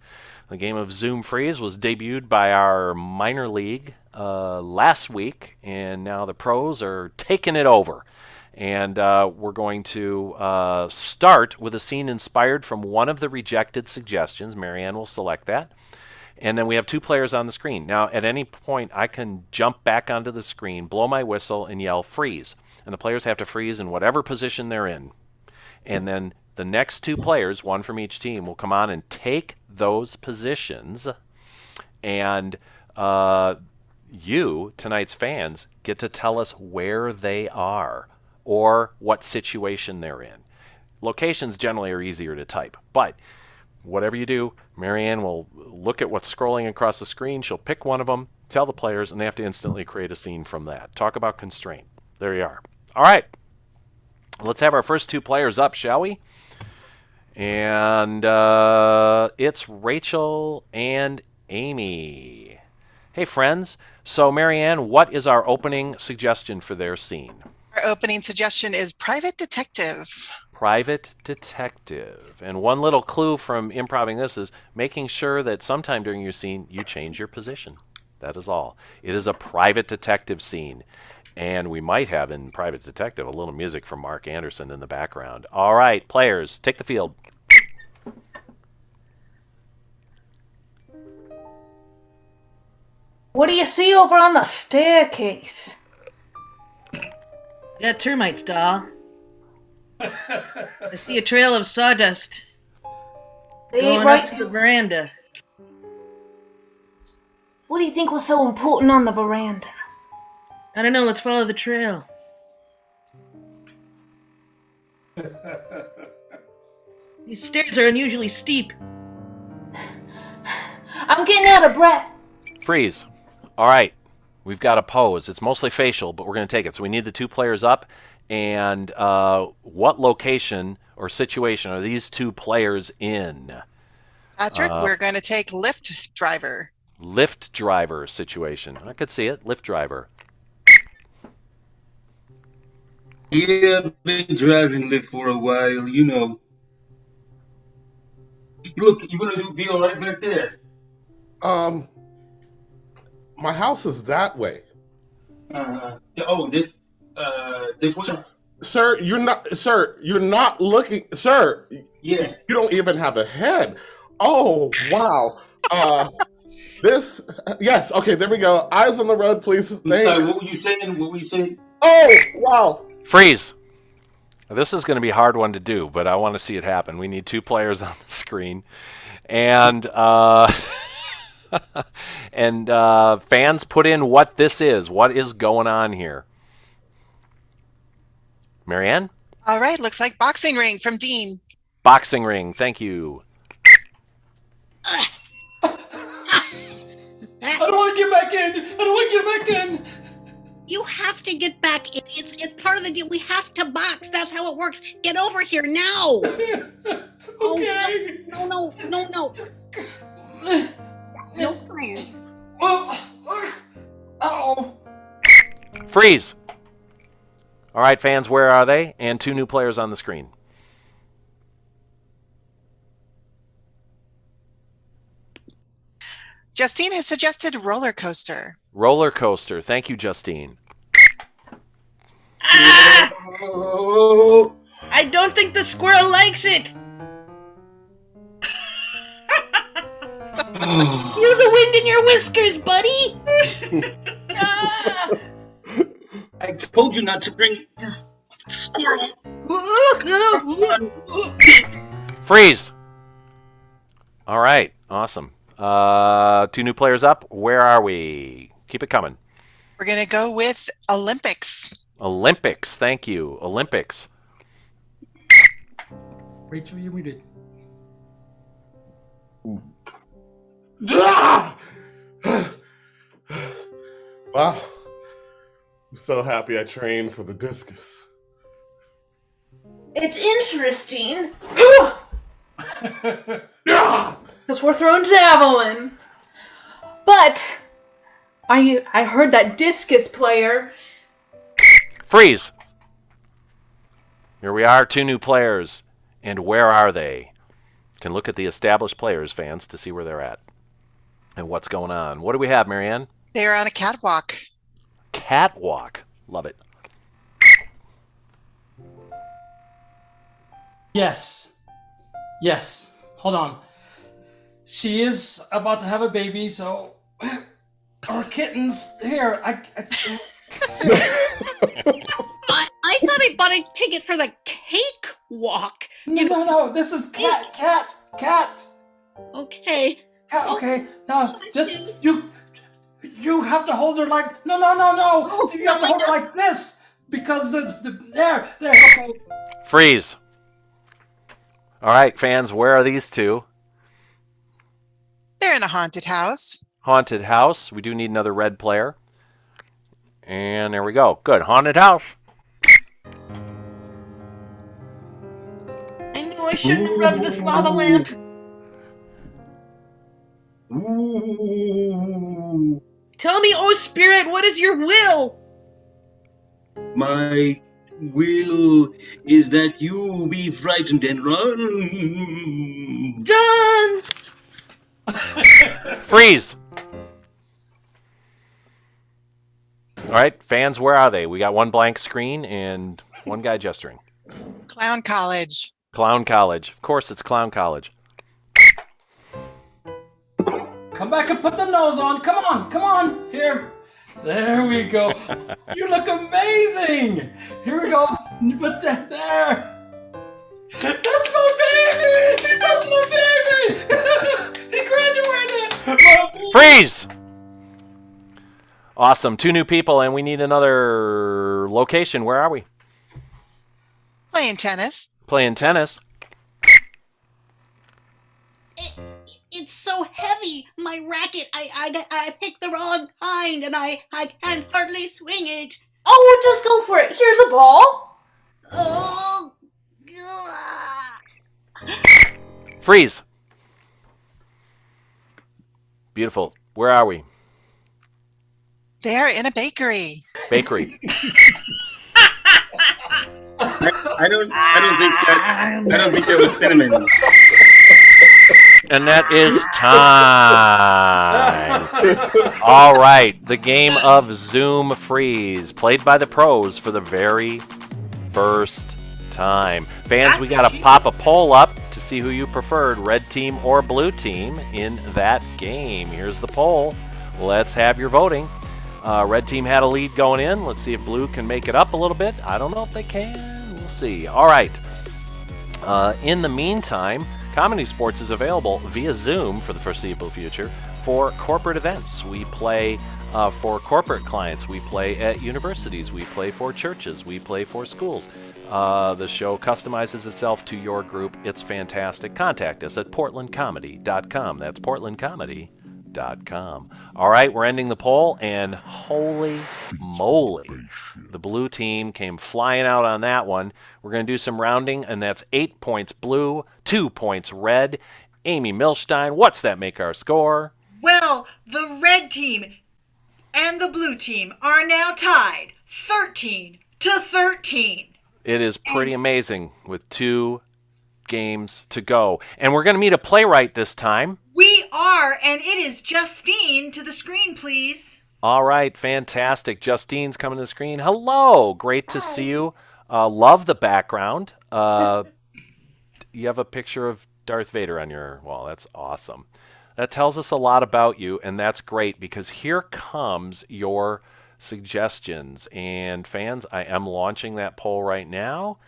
Speaker 4: The game of Zoom Freeze was debuted by our minor league last week, and now the pros are taking it over. And we're going to start with a scene inspired from one of the rejected suggestions. Marianne will select that. And then we have two players on the screen. Now, at any point, I can jump back onto the screen, blow my whistle, and yell freeze. And the players have to freeze in whatever position they're in. And then the next two players, one from each team, will come on and take those positions. And you, tonight's fans, get to tell us where they are or what situation they're in. Locations generally are easier to type, but whatever you do, Marianne will look at what's scrolling across the screen. She'll pick one of them, tell the players, and they have to instantly create a scene from that. Talk about constraint. There you are. All right. Let's have our first two players up, shall we? And it's Rachel and Amy. Hey, friends. So, Marianne, what is our opening suggestion for their scene?
Speaker 6: Our opening suggestion is private detective.
Speaker 4: Private detective. And one little clue from improving this is making sure that sometime during your scene you change your position. That is all. It is a private detective scene. And we might have in Private Detective a little music from Mark Anderson in the background. All right, players, take the field.
Speaker 10: What do you see over on the staircase?
Speaker 7: Got termites, doll. I see a trail of sawdust
Speaker 10: They
Speaker 7: going
Speaker 10: ain't right
Speaker 7: up to the veranda.
Speaker 10: What do you think was so important on the veranda?
Speaker 7: I don't know, let's follow the trail. These stairs are unusually steep.
Speaker 10: I'm getting out of breath.
Speaker 4: Freeze. All right, we've got a pose. It's mostly facial, but we're going to take it. So we need the two players up. And what location or situation are these two players in?
Speaker 6: Patrick, we're going to take Lyft driver.
Speaker 4: Lyft driver situation. I could see it. Lyft driver.
Speaker 11: Yeah, I've been driving Lyft for a while, you know. Look, you gonna be all right back there?
Speaker 9: My house is that way.
Speaker 11: Oh, this one?
Speaker 9: Sir, you're not looking, sir.
Speaker 11: Yeah.
Speaker 9: You don't even have a head. Oh, wow. Yes, okay, there we go. Eyes on the road, please.
Speaker 11: Sorry, what were you saying?
Speaker 9: Oh, wow.
Speaker 4: Freeze. This is going to be a hard one to do, but I want to see it happen. We need two players on the screen. And fans, put in what this is. What is going on here? Marianne?
Speaker 6: All right, looks like boxing ring from Dean.
Speaker 4: Boxing ring. Thank you.
Speaker 8: I don't want to get back in.
Speaker 12: You have to get back in. It's part of the deal. We have to box. That's how it works. Get over here now.
Speaker 8: Okay.
Speaker 12: Oh, no. No plan.
Speaker 8: Oh.
Speaker 4: Freeze. All right, fans, where are they? And two new players on the screen.
Speaker 6: Justine has suggested roller coaster.
Speaker 4: Roller coaster. Thank you, Justine.
Speaker 11: Oh.
Speaker 7: I don't think the squirrel likes it. You're the wind in your whiskers, buddy. Ah!
Speaker 11: I told you not to bring this squirrel.
Speaker 4: Freeze. All right. Awesome. 2 new players up. Where are we? Keep it coming.
Speaker 6: We're going to go with Olympics.
Speaker 4: Olympics. Thank you. Olympics.
Speaker 8: Rachel, you muted.
Speaker 9: Wow. I'm so happy I trained for the discus.
Speaker 10: It's interesting. Because we're throwing javelin. But I heard that discus player.
Speaker 4: Freeze. Here we are, 2 new players. And where are they? Can look at the established players, fans, to see where they're at and what's going on. What do we have, Marianne?
Speaker 6: They're on a catwalk.
Speaker 4: Catwalk. Love it.
Speaker 8: Yes. Yes. Hold on. She is about to have a baby, so our kittens here.
Speaker 12: I thought I bought a ticket for the cake walk.
Speaker 8: No. This is cat.
Speaker 12: Okay.
Speaker 8: Okay. Now, just you have to hold her like no.
Speaker 12: Oh,
Speaker 8: You have to hold her like this because there. Okay.
Speaker 4: Freeze. All right, fans, where are these 2?
Speaker 6: They're in a haunted house.
Speaker 4: Haunted house. We do need another red player. And there we go. Good. Haunted house.
Speaker 7: I knew I shouldn't have rubbed this lava lamp.
Speaker 11: Ooh.
Speaker 7: Tell me, oh spirit, what is your will?
Speaker 11: My will is that you be frightened and run.
Speaker 7: Done.
Speaker 4: Freeze. All right, fans, where are they? We got 1 blank screen and 1 guy gesturing.
Speaker 6: Clown College.
Speaker 4: Clown College. Of course, it's Clown College.
Speaker 8: Come back and put the nose on. Come on. Here. There we go. You look amazing. Here we go. Put that there. That's my baby. That's my baby. He graduated.
Speaker 4: Freeze. Awesome. 2 new people, and we need another location. Where are we?
Speaker 6: Playing tennis.
Speaker 4: Playing tennis.
Speaker 12: It's so heavy. My racket. I picked the wrong kind, and I can hardly swing it.
Speaker 10: Oh, just go for it. Here's a ball.
Speaker 12: Oh.
Speaker 4: Freeze. Beautiful. Where are we?
Speaker 6: They're in a bakery.
Speaker 4: Bakery.
Speaker 11: I don't think that was cinnamon.
Speaker 4: And that is time. All right. The game of Zoom Freeze, played by the pros for the very first time. Fans, we got to pop a poll up to see who you preferred, red team or blue team, in that game. Here's the poll. Let's have your voting. Red team had a lead going in. Let's see if blue can make it up a little bit. I don't know if they can. We'll see. All right. In the meantime, ComedySportz is available via Zoom for the foreseeable future for corporate events. We play for corporate clients. We play at universities. We play for churches. We play for schools. The show customizes itself to your group. It's fantastic. Contact us at portlandcomedy.com. That's portlandcomedy.com. All right, we're ending the poll, and holy moly, the blue team came flying out on that one. We're going to do some rounding, and that's 8 points blue, 2 points red. Amy Milstein, what's that make our score?
Speaker 3: Well, the red team and the blue team are now tied 13-13.
Speaker 4: It is pretty amazing with 2 games to go. And we're going to meet a playwright this time.
Speaker 3: We are, and it is Justine. To the screen, please.
Speaker 4: All right, fantastic. Justine's coming to the screen. Hello, great to see you. Love the background. You have a picture of Darth Vader on your wall. That's awesome. That tells us a lot about you, and that's great because here comes your suggestions. And fans, I am launching that poll right now.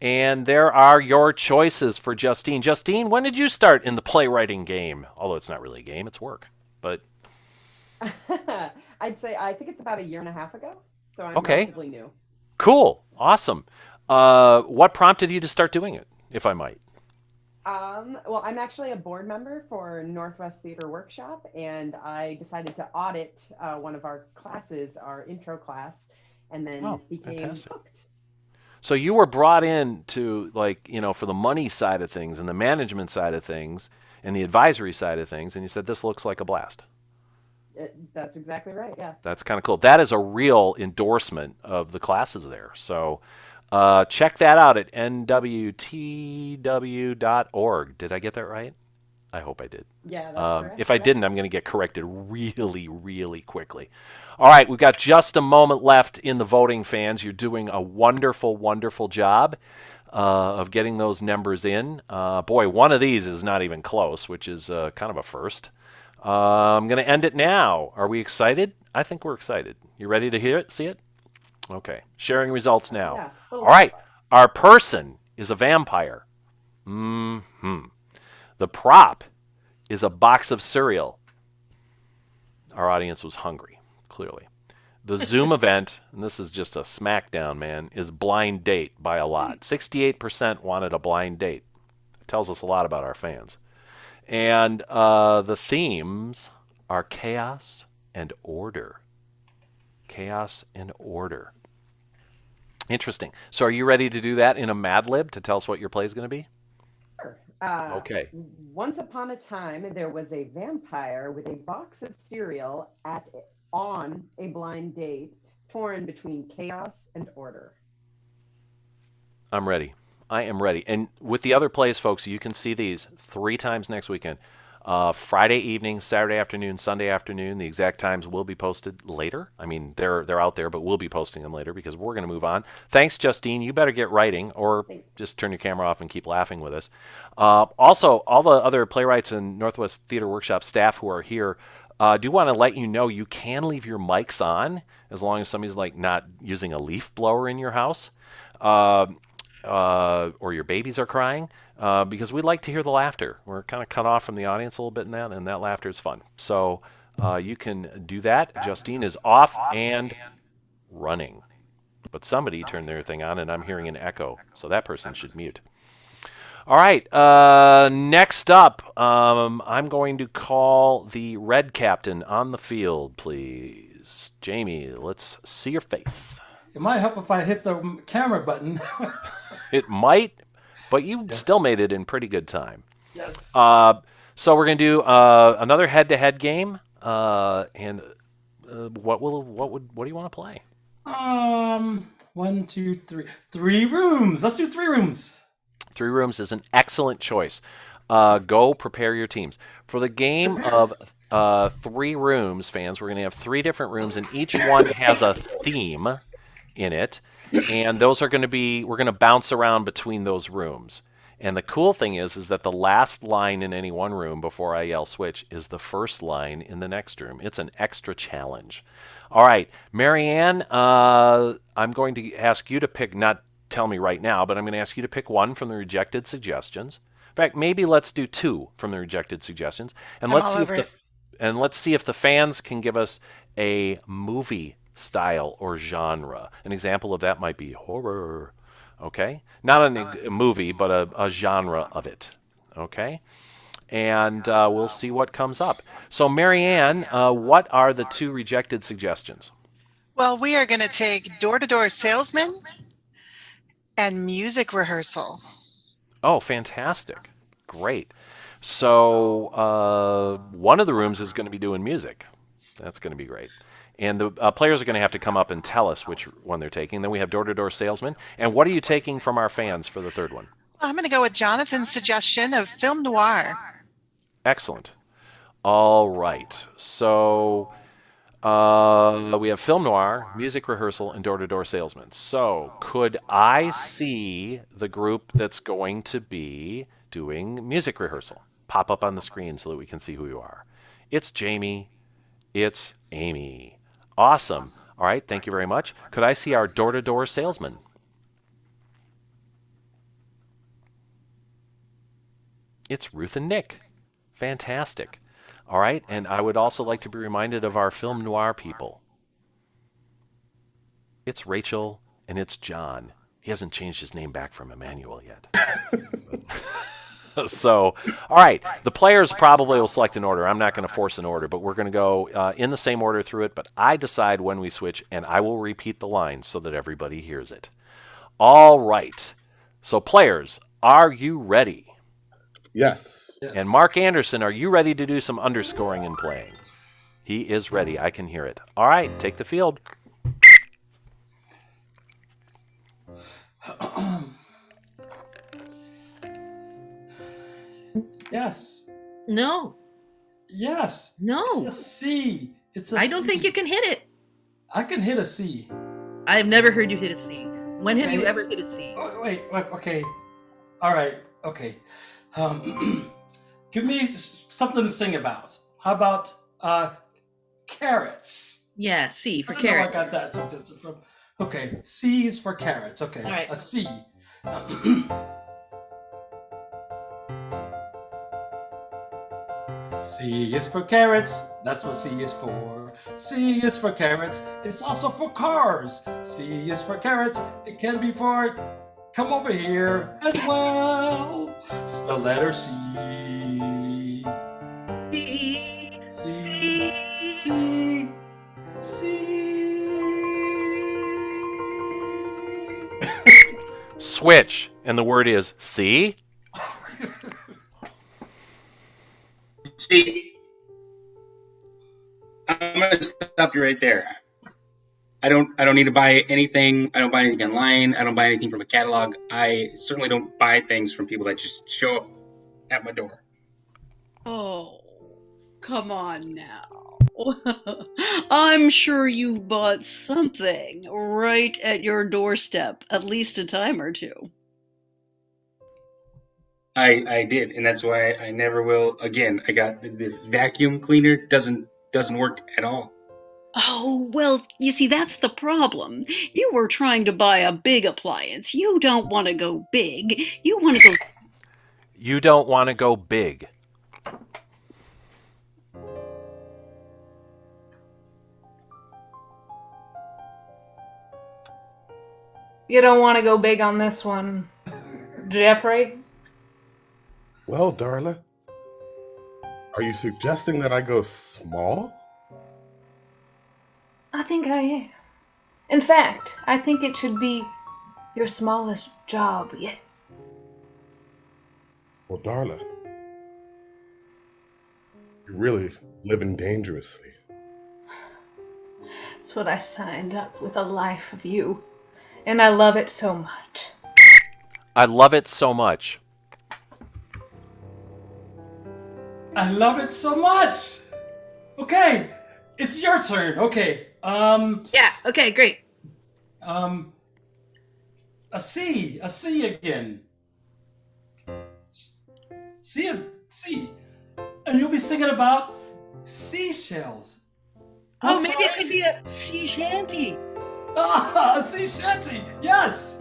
Speaker 4: And there are your choices for Justine. Justine, when did you start in the playwriting game? Although it's not really a game, it's work. But
Speaker 15: I'd say I think it's about a year and a half ago, so I'm
Speaker 4: okay,
Speaker 15: relatively new.
Speaker 4: cool, awesome. What prompted you to start doing it, if I might?
Speaker 15: Well, I'm actually a board member for Northwest Theater Workshop, and I decided to audit one of our classes, our intro class, and then became
Speaker 4: fantastic.
Speaker 15: hooked.
Speaker 4: So you were brought in to, like, for the money side of things and the management side of things and the advisory side of things, and you said, this looks like a blast.
Speaker 15: That's exactly right, yeah.
Speaker 4: That's kind of cool. That is a real endorsement of the classes there. So check that out at nwtw.org. Did I get that right? I hope I did.
Speaker 15: Yeah, that's correct.
Speaker 4: If I didn't, I'm going to get corrected really, really quickly. All right, we've got just a moment left in the voting, fans. You're doing a wonderful, wonderful job of getting those numbers in. Boy, one of these is not even close, which is kind of a first. I'm going to end it now. Are we excited? I think we're excited. You ready to hear it, see it? Okay, sharing results now.
Speaker 15: Yeah,
Speaker 4: all right, our person is a vampire. The prop is a box of cereal. Our audience was hungry, clearly. The Zoom event, and this is just a smackdown, man, is blind date by a lot. 68% wanted a blind date. It tells us a lot about our fans. And the themes are chaos and order. Chaos and order. Interesting. So are you ready to do that in a Mad Lib to tell us what your play is going to be?
Speaker 15: Sure.
Speaker 4: Okay.
Speaker 15: Once upon a time, there was a vampire with a box of cereal on a blind date, torn between chaos and order.
Speaker 4: I'm ready. I am ready. And with the other plays, folks, you can see these 3 times next weekend. Friday evening, Saturday afternoon, Sunday afternoon. The exact times will be posted later. I mean, they're out there, but we'll be posting them later because we're going to move on. Thanks, Justine. You better get writing or just turn your camera off and keep laughing with us. Also, all the other playwrights and Northwest Theater Workshop staff who are here do want to let you know you can leave your mics on as long as somebody's like not using a leaf blower in your house. Or your babies are crying, because we like to hear the laughter. We're kind of cut off from the audience a little bit in that, and that laughter is fun. So you can do that. Justine is off and running. But somebody turned their thing on, and I'm hearing an echo, so that person should mute. All right, next up, I'm going to call the red captain on the field, please. Jamie, let's see your face.
Speaker 8: It might help if I hit the camera button.
Speaker 4: It might, but you still made it in pretty good time.
Speaker 8: Yes.
Speaker 4: So we're gonna do another head-to-head game. And what do you want to play?
Speaker 8: 1, 2, 3. 3 rooms. Let's do 3 rooms.
Speaker 4: 3 rooms is an excellent choice. Go prepare your teams for the game of 3 rooms, fans. We're gonna have 3 different rooms, and each one has a theme in it, and those are going to be, we're going to bounce around between those rooms. And the cool thing is that the last line in any one room before I yell switch is the first line in the next room. It's an extra challenge. All right, Marianne, I'm going to ask you to pick, not tell me right now, but I'm going to ask you to pick one from the rejected suggestions. In fact, maybe let's do 2 from the rejected suggestions, and let's see if the fans can give us a movie style or genre. An example of that might be horror. Okay? Not a movie, but a genre of it. Okay? And we'll see what comes up. So, Marianne, what are the 2 rejected suggestions?
Speaker 6: Well, we are going to take door-to-door salesman and music rehearsal.
Speaker 4: Oh, fantastic. Great. So, one of the rooms is going to be doing music. That's going to be great. And the players are going to have to come up and tell us which one they're taking. Then we have door-to-door salesman. And what are you taking from our fans for the 3rd one?
Speaker 6: I'm going to go with Jonathan's suggestion of film noir.
Speaker 4: Excellent. All right. So we have film noir, music rehearsal, and door-to-door salesman. So could I see the group that's going to be doing music rehearsal? pop up on the screen so that we can see who you are. It's Jamie. It's Amy. Awesome. All right, thank you very much. Could I see our door-to-door salesman? It's Ruth and Nick. Fantastic. All right, and I would also like to be reminded of our film noir people. It's Rachel and it's John. He hasn't changed his name back from Emmanuel yet. So, all right, the players probably will select an order. I'm not going to force an order, but we're going to go in the same order through it, but I decide when we switch, and I will repeat the lines so that everybody hears it. All right. So, players, are you ready?
Speaker 9: Yes.
Speaker 4: And Mark Anderson, are you ready to do some underscoring and playing? He is ready. I can hear it. All right, take the field.
Speaker 8: Yes.
Speaker 7: No.
Speaker 8: Yes.
Speaker 7: No.
Speaker 8: It's a C. It's a
Speaker 7: I don't
Speaker 8: C.
Speaker 7: think you can hit it.
Speaker 8: I can hit a C.
Speaker 7: I've never heard you hit a C. When have you
Speaker 8: Okay.
Speaker 7: ever hit a C?
Speaker 8: Oh, wait, okay. All right, okay. Give me something to sing about. How about carrots?
Speaker 7: Yeah, C for
Speaker 8: I know
Speaker 7: carrot.
Speaker 8: I got that suggested from. Okay, C is for carrots. Okay,
Speaker 7: All right.
Speaker 8: a C. C is for carrots. That's what C is for. C is for carrots. It's also for cars. C is for carrots. It can be for come over here as well. The letter C.
Speaker 7: C.
Speaker 8: C. C. C.
Speaker 4: Switch, and the word is see.
Speaker 11: See, I'm gonna stop you right there. I don't need to buy anything. I don't buy anything online. I don't buy anything from a catalog. I certainly don't buy things from people that just show up at my door.
Speaker 16: Oh, come on now. I'm sure you bought something right at your doorstep at least a time or two.
Speaker 11: I did, and that's why I never will again. I got this vacuum cleaner. Doesn't work at all.
Speaker 16: Oh, well, you see, that's the problem. You were trying to buy a big appliance. You don't want to go big. You want to go...
Speaker 4: You don't want to go big.
Speaker 10: You don't want to go big on this one, Jeffrey?
Speaker 9: Well, Darla, are you suggesting that I go small?
Speaker 10: I think I am. In fact, I think it should be your smallest job yet.
Speaker 9: Well, Darla, you're really living dangerously.
Speaker 10: That's what I signed up with, a life of you. And I love it so much.
Speaker 4: I love it so much.
Speaker 8: I love it so much. Okay, it's your turn. Okay.
Speaker 7: Yeah. Okay. Great.
Speaker 8: A C again. C is C, and you'll be singing about seashells.
Speaker 7: Oh, maybe it could be a sea shanty.
Speaker 8: Ah, a sea shanty. Yes.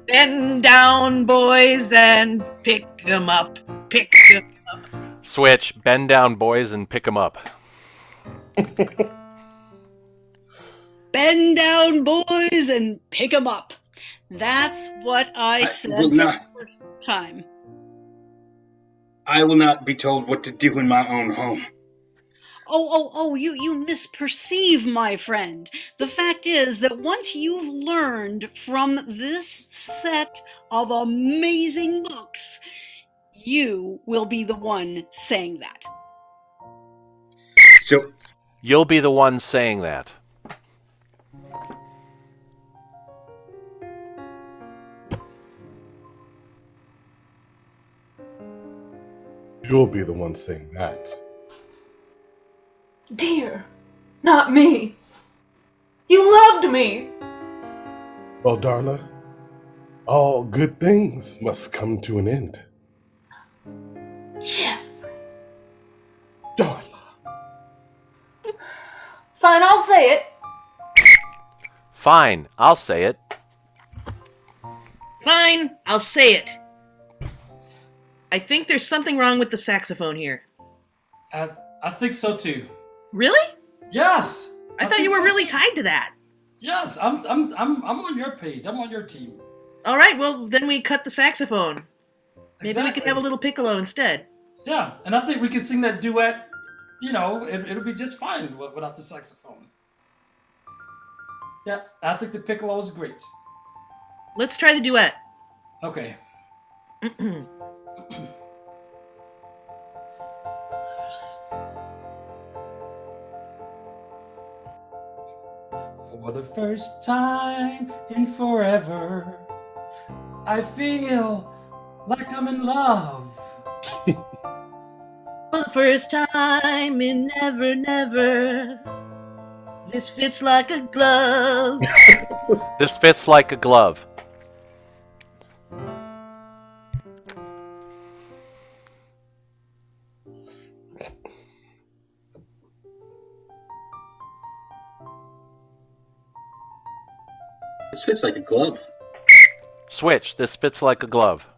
Speaker 7: Bend down, boys, and pick 'em up. Pick 'em up.
Speaker 4: Switch, bend down, boys, and pick 'em up.
Speaker 16: Bend down, boys, and pick 'em up. That's what I said
Speaker 11: will
Speaker 16: the
Speaker 11: not.
Speaker 16: first time.
Speaker 11: I will not be told what to do in my own home.
Speaker 16: Oh, you misperceive, my friend. The fact is that once you've learned from this set of amazing books, you will be the one saying that.
Speaker 11: So
Speaker 4: You'll be the one saying that.
Speaker 9: You'll be the one saying that.
Speaker 10: Dear, not me. You loved me.
Speaker 9: Well, Darla, all good things must come to an end.
Speaker 10: Jeff.
Speaker 9: Darla.
Speaker 10: Fine, I'll say it.
Speaker 4: Fine, I'll say it.
Speaker 7: Fine, I'll say it. I think there's something wrong with the saxophone here.
Speaker 8: I think so too.
Speaker 7: Really?
Speaker 8: Yes.
Speaker 7: I thought you were really tied to that.
Speaker 8: Yes, I'm on your page. I'm on your team.
Speaker 7: All right, well, then we cut the saxophone. Maybe we could have a little piccolo instead.
Speaker 8: Yeah, and I think we can sing that duet. You know, it'll be just fine without the saxophone. Yeah, I think the piccolo is great.
Speaker 7: Let's try the duet.
Speaker 8: Okay. For the first time in forever, I feel like I'm in love.
Speaker 7: For the first time in never, never, this fits like a glove.
Speaker 4: This fits like a glove.
Speaker 11: This fits like a glove.
Speaker 4: Switch. This fits like a glove.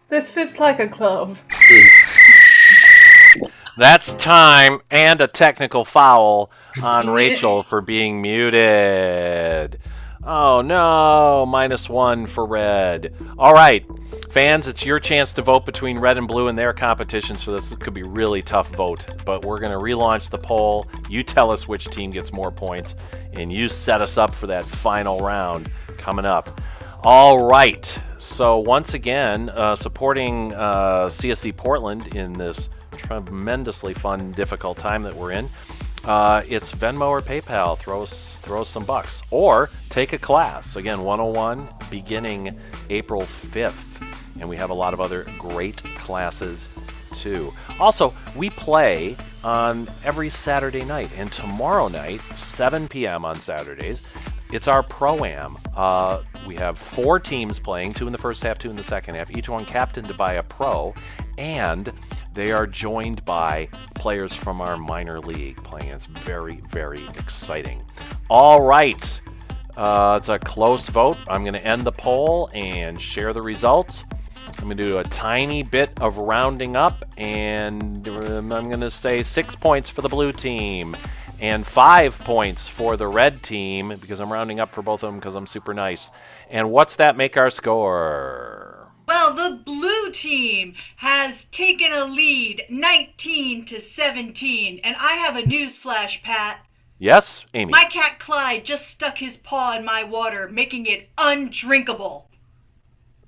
Speaker 10: This fits like a glove.
Speaker 4: That's time and a technical foul on Rachel for being muted. Oh no, -1 for red. All right, fans, it's your chance to vote between red and blue in their competitions for this. This could be a really tough vote, but we're going to relaunch the poll. You tell us which team gets more points, and you set us up for that final round coming up. All right, so once again, supporting CSC Portland in this tremendously fun, difficult time that we're in, it's Venmo or PayPal. Throw us some bucks. Or take a class. Again, 101 beginning April 5th. And we have a lot of other great classes too. Also, we play on every Saturday night. And tomorrow night, 7 p.m. on Saturdays, it's our Pro-Am. We have 4 teams playing, 2 in the first half, 2 in the second half, each one captained by a pro. And they are joined by players from our minor league playing. It's very, very exciting. All right. It's a close vote. I'm going to end the poll and share the results. I'm going to do a tiny bit of rounding up, and I'm going to say 6 points for the blue team and 5 points for the red team because I'm rounding up for both of them because I'm super nice. And what's that make our score?
Speaker 3: Well, the blue team has taken a lead 19-17, and I have a news flash, Pat.
Speaker 4: Yes, Amy?
Speaker 3: My cat Clyde just stuck his paw in my water, making it undrinkable.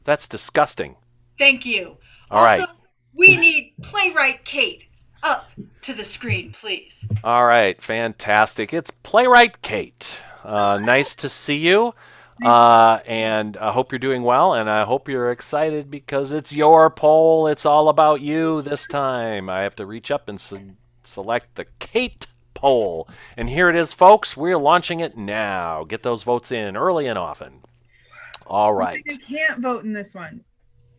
Speaker 4: That's disgusting.
Speaker 3: Thank you.
Speaker 4: All right.
Speaker 3: Also, we need Playwright Kate up to the screen, please.
Speaker 4: All right, fantastic. It's Playwright Kate. Nice to see you. And I hope you're doing well, and I hope you're excited because it's your poll. It's all about you this time. I have to reach up and select the Kate poll. And here it is, folks. We're launching it now. Get those votes in early and often. All right.
Speaker 17: I can't vote in this one.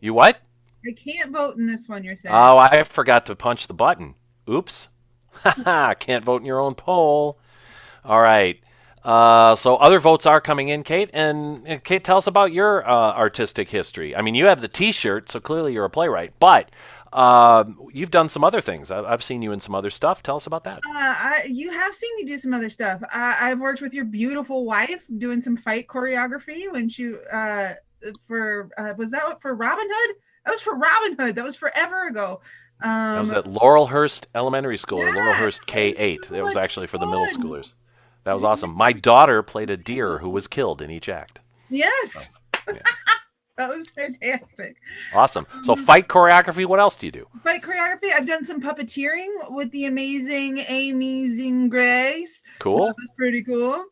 Speaker 4: You what?
Speaker 17: I can't vote in this one, you're saying.
Speaker 4: Oh, I forgot to punch the button. Oops. Can't vote in your own poll. All right. So other votes are coming in, Kate. And Kate, tell us about your artistic history. I mean, you have the T-shirt, so clearly you're a playwright. But you've done some other things. I've seen you in some other stuff. Tell us about that.
Speaker 17: You have seen me do some other stuff. I've worked with your beautiful wife doing some fight choreography when she was that for Robin Hood? That was for Robin Hood. That was forever ago.
Speaker 4: That was at Laurelhurst Elementary School, or Laurelhurst K-8. That was
Speaker 17: so
Speaker 4: actually for the
Speaker 17: fun.
Speaker 4: middle schoolers. That was awesome. My daughter played a deer who was killed in each act.
Speaker 17: Yes. That was fantastic.
Speaker 4: Awesome. So fight choreography, what else do you do?
Speaker 17: Fight choreography. I've done some puppeteering with the amazing Amy Grace.
Speaker 4: Cool.
Speaker 17: That was pretty cool.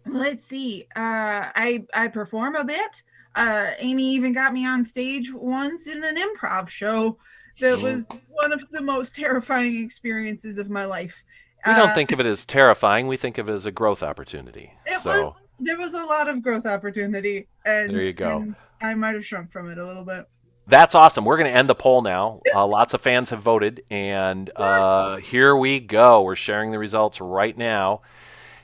Speaker 17: Let's see. I perform a bit. Amy even got me on stage once in an improv show that was one of the most terrifying experiences of my life.
Speaker 4: We don't think of it as terrifying. We think of it as a growth opportunity.
Speaker 17: There was a lot of growth opportunity, and
Speaker 4: there you go.
Speaker 17: And I might have shrunk from it a little bit.
Speaker 4: That's awesome. We're going to end the poll now. Lots of fans have voted, and here we go. We're sharing the results right now.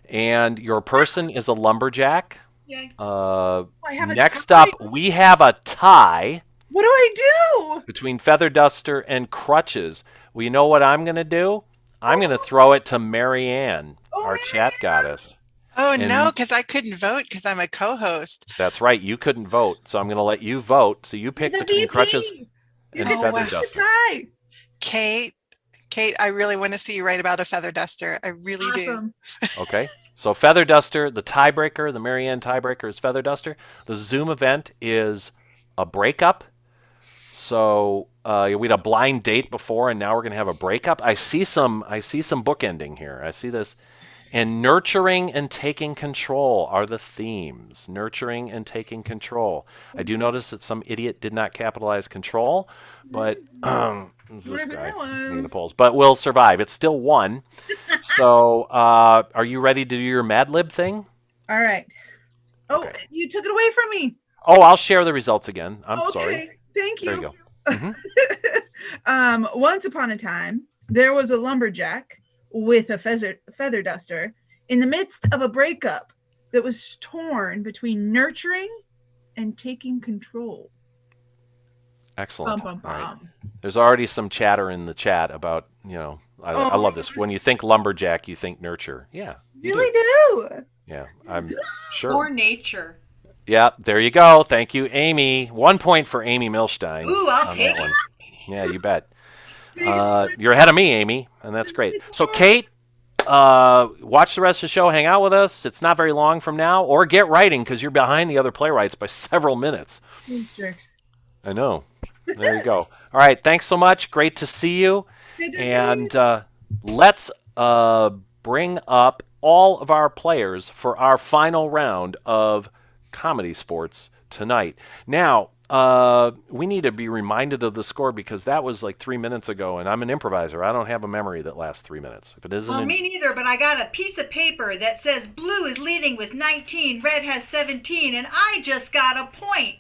Speaker 4: And your person is a lumberjack. Next up, we have a tie.
Speaker 17: What do I do?
Speaker 4: Between Feather Duster and Crutches. Well, you know what I'm going to do? I'm going to throw it to Marianne, our chat goddess.
Speaker 6: Oh, no, because I couldn't vote because I'm a co-host.
Speaker 4: That's right. You couldn't vote, so I'm going to let you vote. So you pick between Crutches and Feather Duster.
Speaker 6: Kate, I really want to see you write about a Feather Duster. I really do.
Speaker 4: Okay. So Feather Duster, the tiebreaker, the Marianne tiebreaker is Feather Duster. The Zoom event is a breakup. So we had a blind date before, and now we're going to have a breakup. I see some bookending here. I see this. And nurturing and taking control are the themes. Nurturing and taking control. I do notice that some idiot did not capitalize control, but this guy's making the polls. But we'll survive. It's still 1. So are you ready to do your Mad Lib thing?
Speaker 17: All right. Oh, okay. You took it away from me.
Speaker 4: Oh, I'll share the results again. I'm sorry.
Speaker 17: Thank you.
Speaker 4: There you go.
Speaker 17: Once upon a time, there was a lumberjack with a feather duster in the midst of a breakup that was torn between nurturing and taking control.
Speaker 4: Excellent. Right. There's already some chatter in the chat about, I love this. When you think lumberjack, you think nurture. Yeah.
Speaker 17: You really do.
Speaker 4: Yeah, I'm sure.
Speaker 3: Or nature.
Speaker 4: Yeah, there you go. Thank you, Amy. 1 point for Amy Milstein.
Speaker 3: Ooh, I'll take it.
Speaker 4: Yeah, you bet. You're ahead of me, Amy, and that's great. So, Kate, watch the rest of the show. Hang out with us. It's not very long from now. Or get writing because you're behind the other playwrights by several minutes. I know. There you go. All right. Thanks so much. Great to see you. And let's bring up all of our players for our final round of Comedy Sports tonight. Now, we need to be reminded of the score because that was like 3 minutes ago, and I'm an improviser. I don't have a memory that lasts 3 minutes. If it isn't,
Speaker 3: well, me neither. But I got a piece of paper that says blue is leading with 19, red has 17, and I just got a point,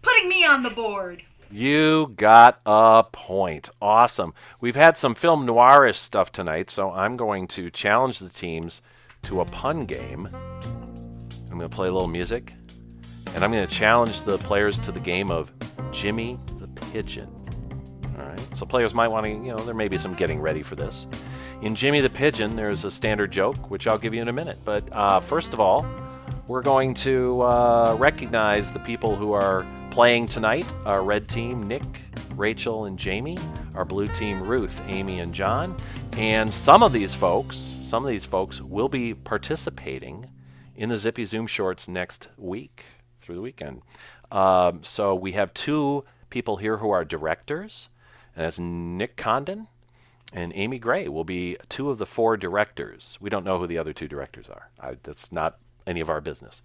Speaker 3: putting me on the board.
Speaker 4: You got a point. Awesome. We've had some film noirish stuff tonight, so I'm going to challenge the teams to a pun game. I'm going to play a little music. And I'm going to challenge the players to the game of Jimmy the Pigeon. All right. So players might want to, there may be some getting ready for this. In Jimmy the Pigeon, there's a standard joke, which I'll give you in a minute. But first of all, we're going to recognize the people who are playing tonight. Our red team, Nick, Rachel, and Jamie. Our blue team, Ruth, Amy, and John. And some of these folks will be participating in the Zippy Zoom Shorts next week. Through the weekend. So we have 2 people here who are directors, and that's Nick Condon and Amy Gray will be 2 of the 4 directors. We don't know who the other 2 directors are. That's not any of our business.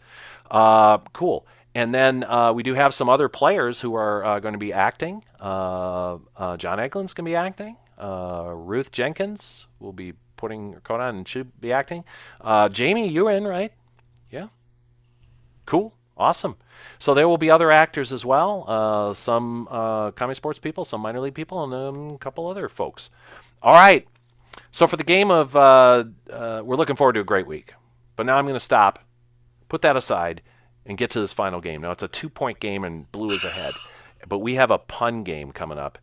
Speaker 4: Cool. And then we do have some other players who are going to be acting. John Eglins can be acting. Ruth Jenkins will be putting her coat on and should be acting. Jamie, you're in, right? Yeah. Cool. Awesome. So there will be other actors as well, some Comedy Sports people, some minor league people, and a couple other folks. All right. So for the game of, we're looking forward to a great week. But now I'm going to stop, put that aside, and get to this final game. Now it's a 2-point game, and blue is ahead. But we have a pun game coming up,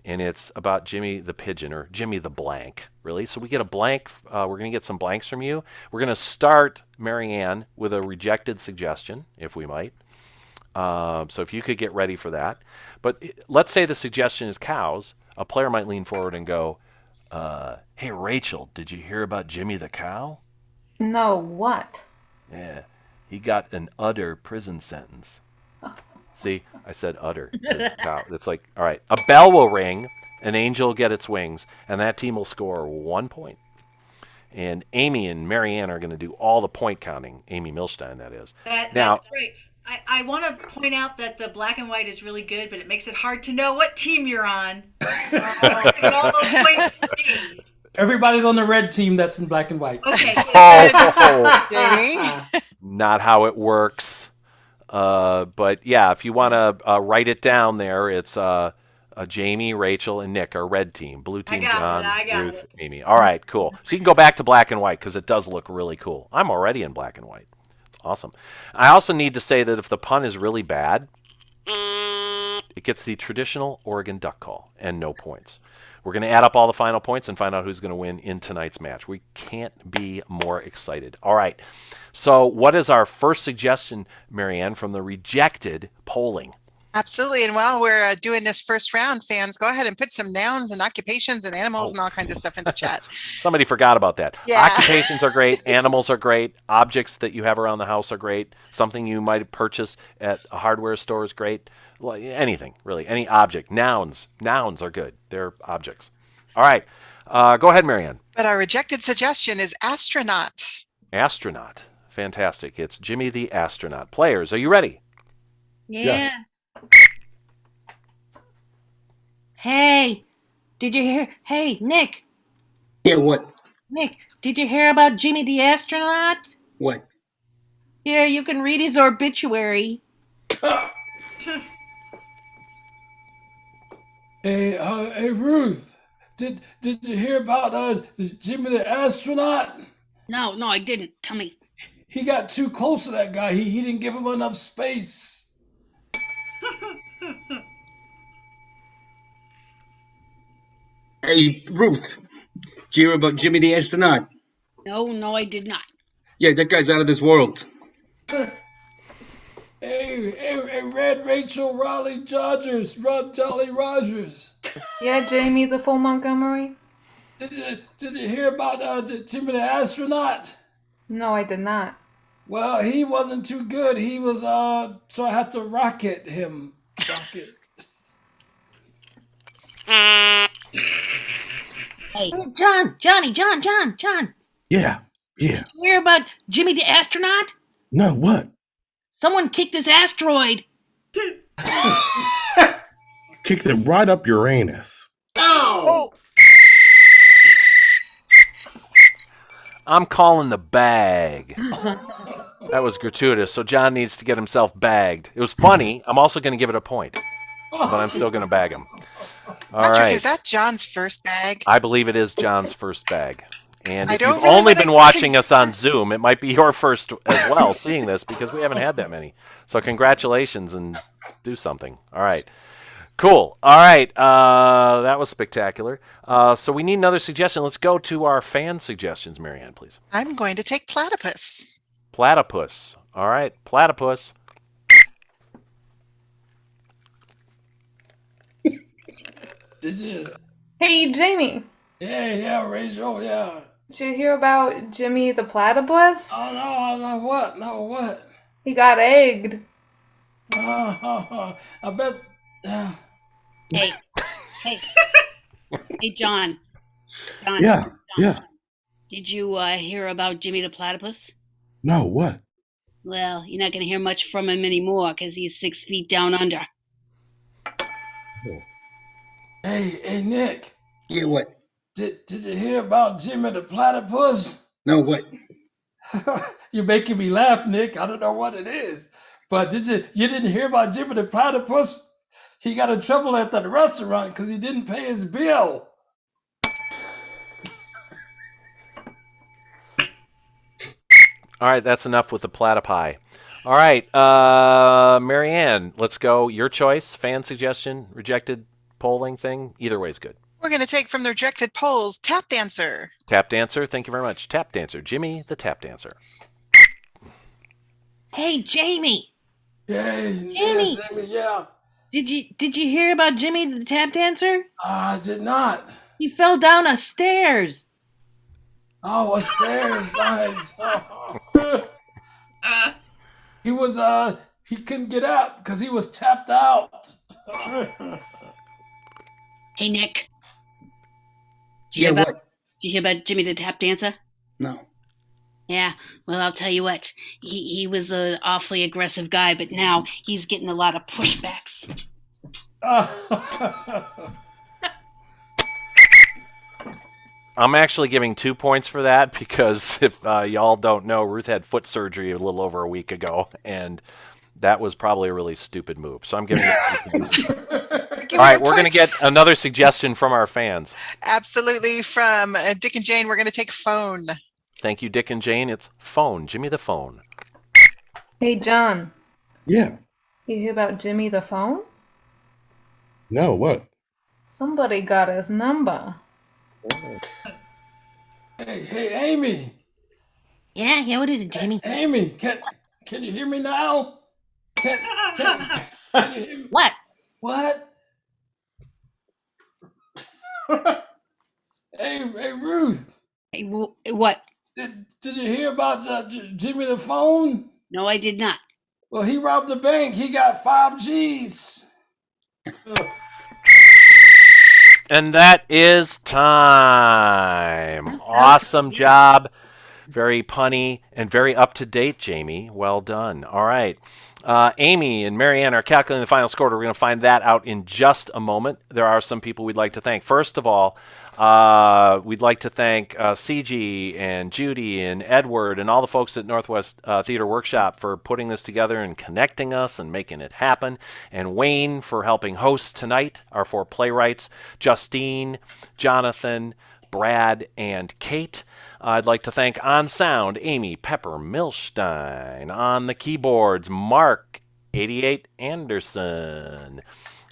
Speaker 4: and it's about Jimmy the Pigeon, or Jimmy the Blank, really. So we get a blank. We're going to get some blanks from you. We're going to start, Marianne, with a rejected suggestion, if we might. So if you could get ready for that. But let's say the suggestion is cows. A player might lean forward and go, hey, Rachel, did you hear about Jimmy the Cow?
Speaker 10: No, what?
Speaker 4: Yeah, he got an utter prison sentence. See, I said utter. It's like, all right, a bell will ring, an angel will get its wings, and that team will score 1 point. And Amy and Marianne are going to do all the point counting. Amy Milstein, that is.
Speaker 3: That's great. I want to point out that the black and white is really good, but it makes it hard to know what team you're on. And all those points.
Speaker 8: Everybody's on the red team that's in black and white.
Speaker 3: Okay.
Speaker 4: Oh, not how it works. But yeah, if you want to write it down there, it's Jamie, Rachel, and Nick are red team. Blue team, John, Ruth, Amy. All right, cool. So you can go back to black and white because it does look really cool. I'm already in black and white. It's awesome. I also need to say that if the pun is really bad, it gets the traditional Oregon duck call and no points. We're going to add up all the final points and find out who's going to win in tonight's match. We can't be more excited. All right. So what is our first suggestion, Marianne, from the rejected polling?
Speaker 6: Absolutely. And while we're doing this first round, fans, go ahead and put some nouns and occupations and animals and all kinds of stuff in the chat.
Speaker 4: Somebody forgot about that.
Speaker 6: Yeah.
Speaker 4: Occupations are great. Animals are great. Objects that you have around the house are great. Something you might purchase at a hardware store is great. Anything, really. Any object. Nouns. Nouns are good. They're objects. All right. Go ahead, Marianne.
Speaker 6: But our rejected suggestion is astronaut.
Speaker 4: Astronaut. Fantastic. It's Jimmy the Astronaut. Players, are you ready?
Speaker 7: Yeah. Hey, did you hear? Hey, Nick.
Speaker 11: Yeah, what?
Speaker 7: Nick, did you hear about Jimmy the Astronaut?
Speaker 11: What?
Speaker 7: Here, you can read his obituary.
Speaker 8: Hey, Ruth. Did you hear about Jimmy the Astronaut?
Speaker 16: No, I didn't. Tell me.
Speaker 8: He got too close to that guy. He didn't give him enough space.
Speaker 11: Hey, Ruth. Did you hear about Jimmy the Astronaut?
Speaker 16: No, I did not.
Speaker 11: Yeah, that guy's out of this world.
Speaker 8: Hey, Red Rachel Raleigh Jolly Rogers.
Speaker 10: Yeah, Jamie the Full Montgomery?
Speaker 8: Did you hear about Jimmy the Astronaut?
Speaker 10: No, I did not.
Speaker 8: Well, he wasn't too good. He was so I had to rocket him.
Speaker 7: Hey, John.
Speaker 9: Yeah.
Speaker 7: You hear about Jimmy the Astronaut?
Speaker 9: No, what?
Speaker 7: Someone kicked his asteroid.
Speaker 9: Kicked it right up Uranus.
Speaker 6: Oh!
Speaker 4: I'm calling the bag. That was gratuitous, so John needs to get himself bagged. It was funny. I'm also going to give it a point, but I'm still going to bag him. All
Speaker 6: Patrick,
Speaker 4: right.
Speaker 6: is that John's first bag?
Speaker 4: I believe it is John's first bag. And
Speaker 6: I
Speaker 4: if
Speaker 6: don't
Speaker 4: you've
Speaker 6: really
Speaker 4: only
Speaker 6: wanna-
Speaker 4: been watching us on Zoom, it might be your first as well, seeing this, because we haven't had that many. So congratulations and do something. All right. Cool. All right. That was spectacular. So we need another suggestion. Let's go to our fan suggestions, Marianne, please.
Speaker 6: I'm going to take platypus.
Speaker 4: Platypus. All right. Platypus.
Speaker 8: Did you?
Speaker 10: Hey, Jamie.
Speaker 8: Yeah, Rachel, yeah.
Speaker 10: Did you hear about Jimmy the Platypus?
Speaker 8: Oh, no, what? No, what?
Speaker 10: He got egged.
Speaker 8: I bet...
Speaker 16: Hey, John.
Speaker 9: Yeah.
Speaker 16: Did you hear about Jimmy the Platypus?
Speaker 9: No, what?
Speaker 16: Well, you're not going to hear much from him anymore because he's 6 feet down under.
Speaker 8: Hey, Nick.
Speaker 11: Yeah, what?
Speaker 8: Did you hear about Jimmy the Platypus?
Speaker 11: No, what?
Speaker 8: You're making me laugh, Nick. I don't know what it is. But you didn't hear about Jimmy the Platypus? He got in trouble at the restaurant because he didn't pay his bill.
Speaker 4: All right, that's enough with the platypi. All right, Marianne, let's go. Your choice, fan suggestion, rejected polling thing. Either way is good.
Speaker 6: We're going to take from the rejected polls, tap dancer.
Speaker 4: Tap dancer, thank you very much. Tap dancer, Jimmy the tap dancer.
Speaker 7: Hey, Jamie.
Speaker 8: Jamie, yeah.
Speaker 7: Did you hear about Jimmy the tap dancer?
Speaker 8: I did not.
Speaker 7: He fell down a stairs.
Speaker 8: Oh, stairs, nice. He couldn't get up because he was tapped out.
Speaker 16: Hey, Nick.
Speaker 11: Yeah, what?
Speaker 16: Did you hear about Jimmy the tap dancer?
Speaker 11: No.
Speaker 16: Yeah, well, I'll tell you what. He was an awfully aggressive guy, but now he's getting a lot of pushbacks.
Speaker 4: I'm actually giving 2 points for that because if y'all don't know, Ruth had foot surgery a little over a week ago, and that was probably a really stupid move. So I'm giving it 2 points. All right, we're going to get another suggestion from our fans.
Speaker 6: Absolutely. From Dick and Jane, we're going to take phone.
Speaker 4: Thank you, Dick and Jane. It's phone. Jimmy the phone.
Speaker 10: Hey, John.
Speaker 9: Yeah.
Speaker 10: You hear about Jimmy the phone?
Speaker 9: No, what?
Speaker 10: Somebody got his number.
Speaker 8: Hey, Amy.
Speaker 7: Yeah, what is it, Jamie?
Speaker 8: Amy, can you hear me now? Can you hear me?
Speaker 7: What?
Speaker 8: What? Hey, Ruth.
Speaker 16: Hey, what?
Speaker 8: Did you hear about Jimmy the phone?
Speaker 16: No, I did not.
Speaker 8: Well, he robbed the bank. He got 5 G's.
Speaker 4: And that is time. Awesome job. Very punny and very up-to-date, Jamie. Well done. All right. Amy and Marianne are calculating the final score. We're going to find that out in just a moment. There are some people we'd like to thank. First of all, we'd like to thank CG and Judy and Edward and all the folks at Northwest Theater Workshop for putting this together and connecting us and making it happen. And Wayne for helping host tonight, our 4 playwrights, Justine, Jonathan, Brad, and Kate. I'd like to thank on sound Amy Pepper Milstein, on the keyboards Mark 88 Anderson,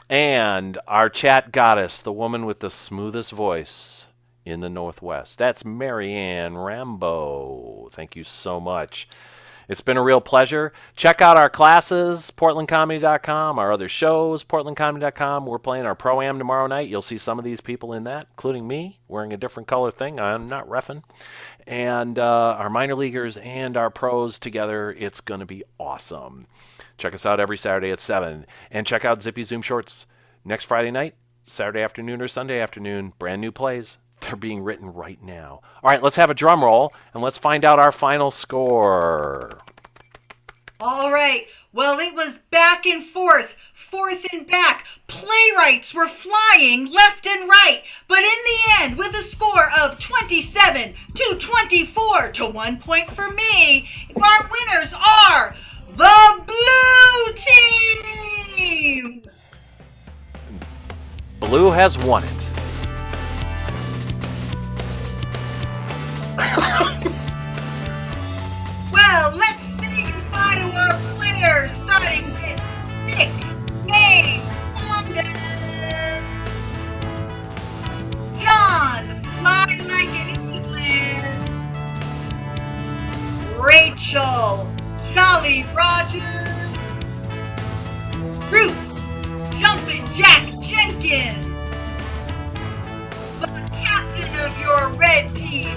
Speaker 4: and our chat goddess, the woman with the smoothest voice in the Northwest. That's Marianne Rambo. Thank you so much. It's been a real pleasure. Check out our classes, portlandcomedy.com, our other shows, portlandcomedy.com. We're playing our Pro-Am tomorrow night. You'll see some of these people in that, including me, wearing a different color thing. I'm not reffing. And our minor leaguers and our pros together. It's going to be awesome. Check us out every Saturday at 7. And check out Zippy Zoom Shorts next Friday night, Saturday afternoon or Sunday afternoon. Brand new plays. They're being written right now. All right, let's have a drum roll, and let's find out our final score.
Speaker 3: All right. Well, it was back and forth and back. Playwrights were flying left and right. But in the end, with a score of 27 to 24 to 1 point for me, our winners are the blue team.
Speaker 4: Blue has won it.
Speaker 3: Well, let's say goodbye to our players, starting with Nick, Dave, London, John, Fly Like an Eaglet, Rachel, Jolly Rogers, Ruth, Jumpin' Jack Jenkins, the captain of your red team,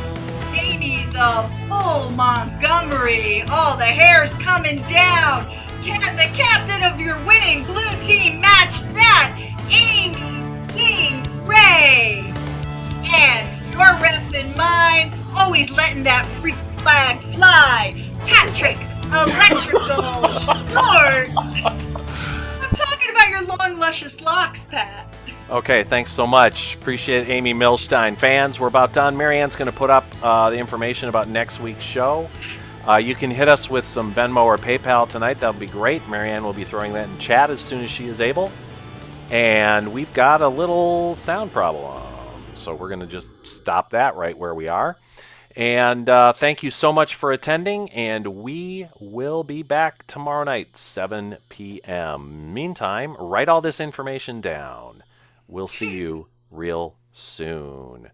Speaker 3: Amy the full Montgomery. All the hair's coming down. Can the captain of your winning blue team match that? Amy King Ray. And your ref and mine, always letting that freak flag fly. Patrick Electrical Shortz. I'm talking about your long, luscious locks, Pat.
Speaker 4: Okay, thanks so much. Appreciate it, Amy Milstein. Fans, we're about done. Marianne's going to put up the information about next week's show. You can hit us with some Venmo or PayPal tonight. That would be great. Marianne will be throwing that in chat as soon as she is able. And we've got a little sound problem, so we're going to just stop that right where we are. And thank you so much for attending, and we will be back tomorrow night, 7 p.m. Meantime, write all this information down. We'll see you real soon.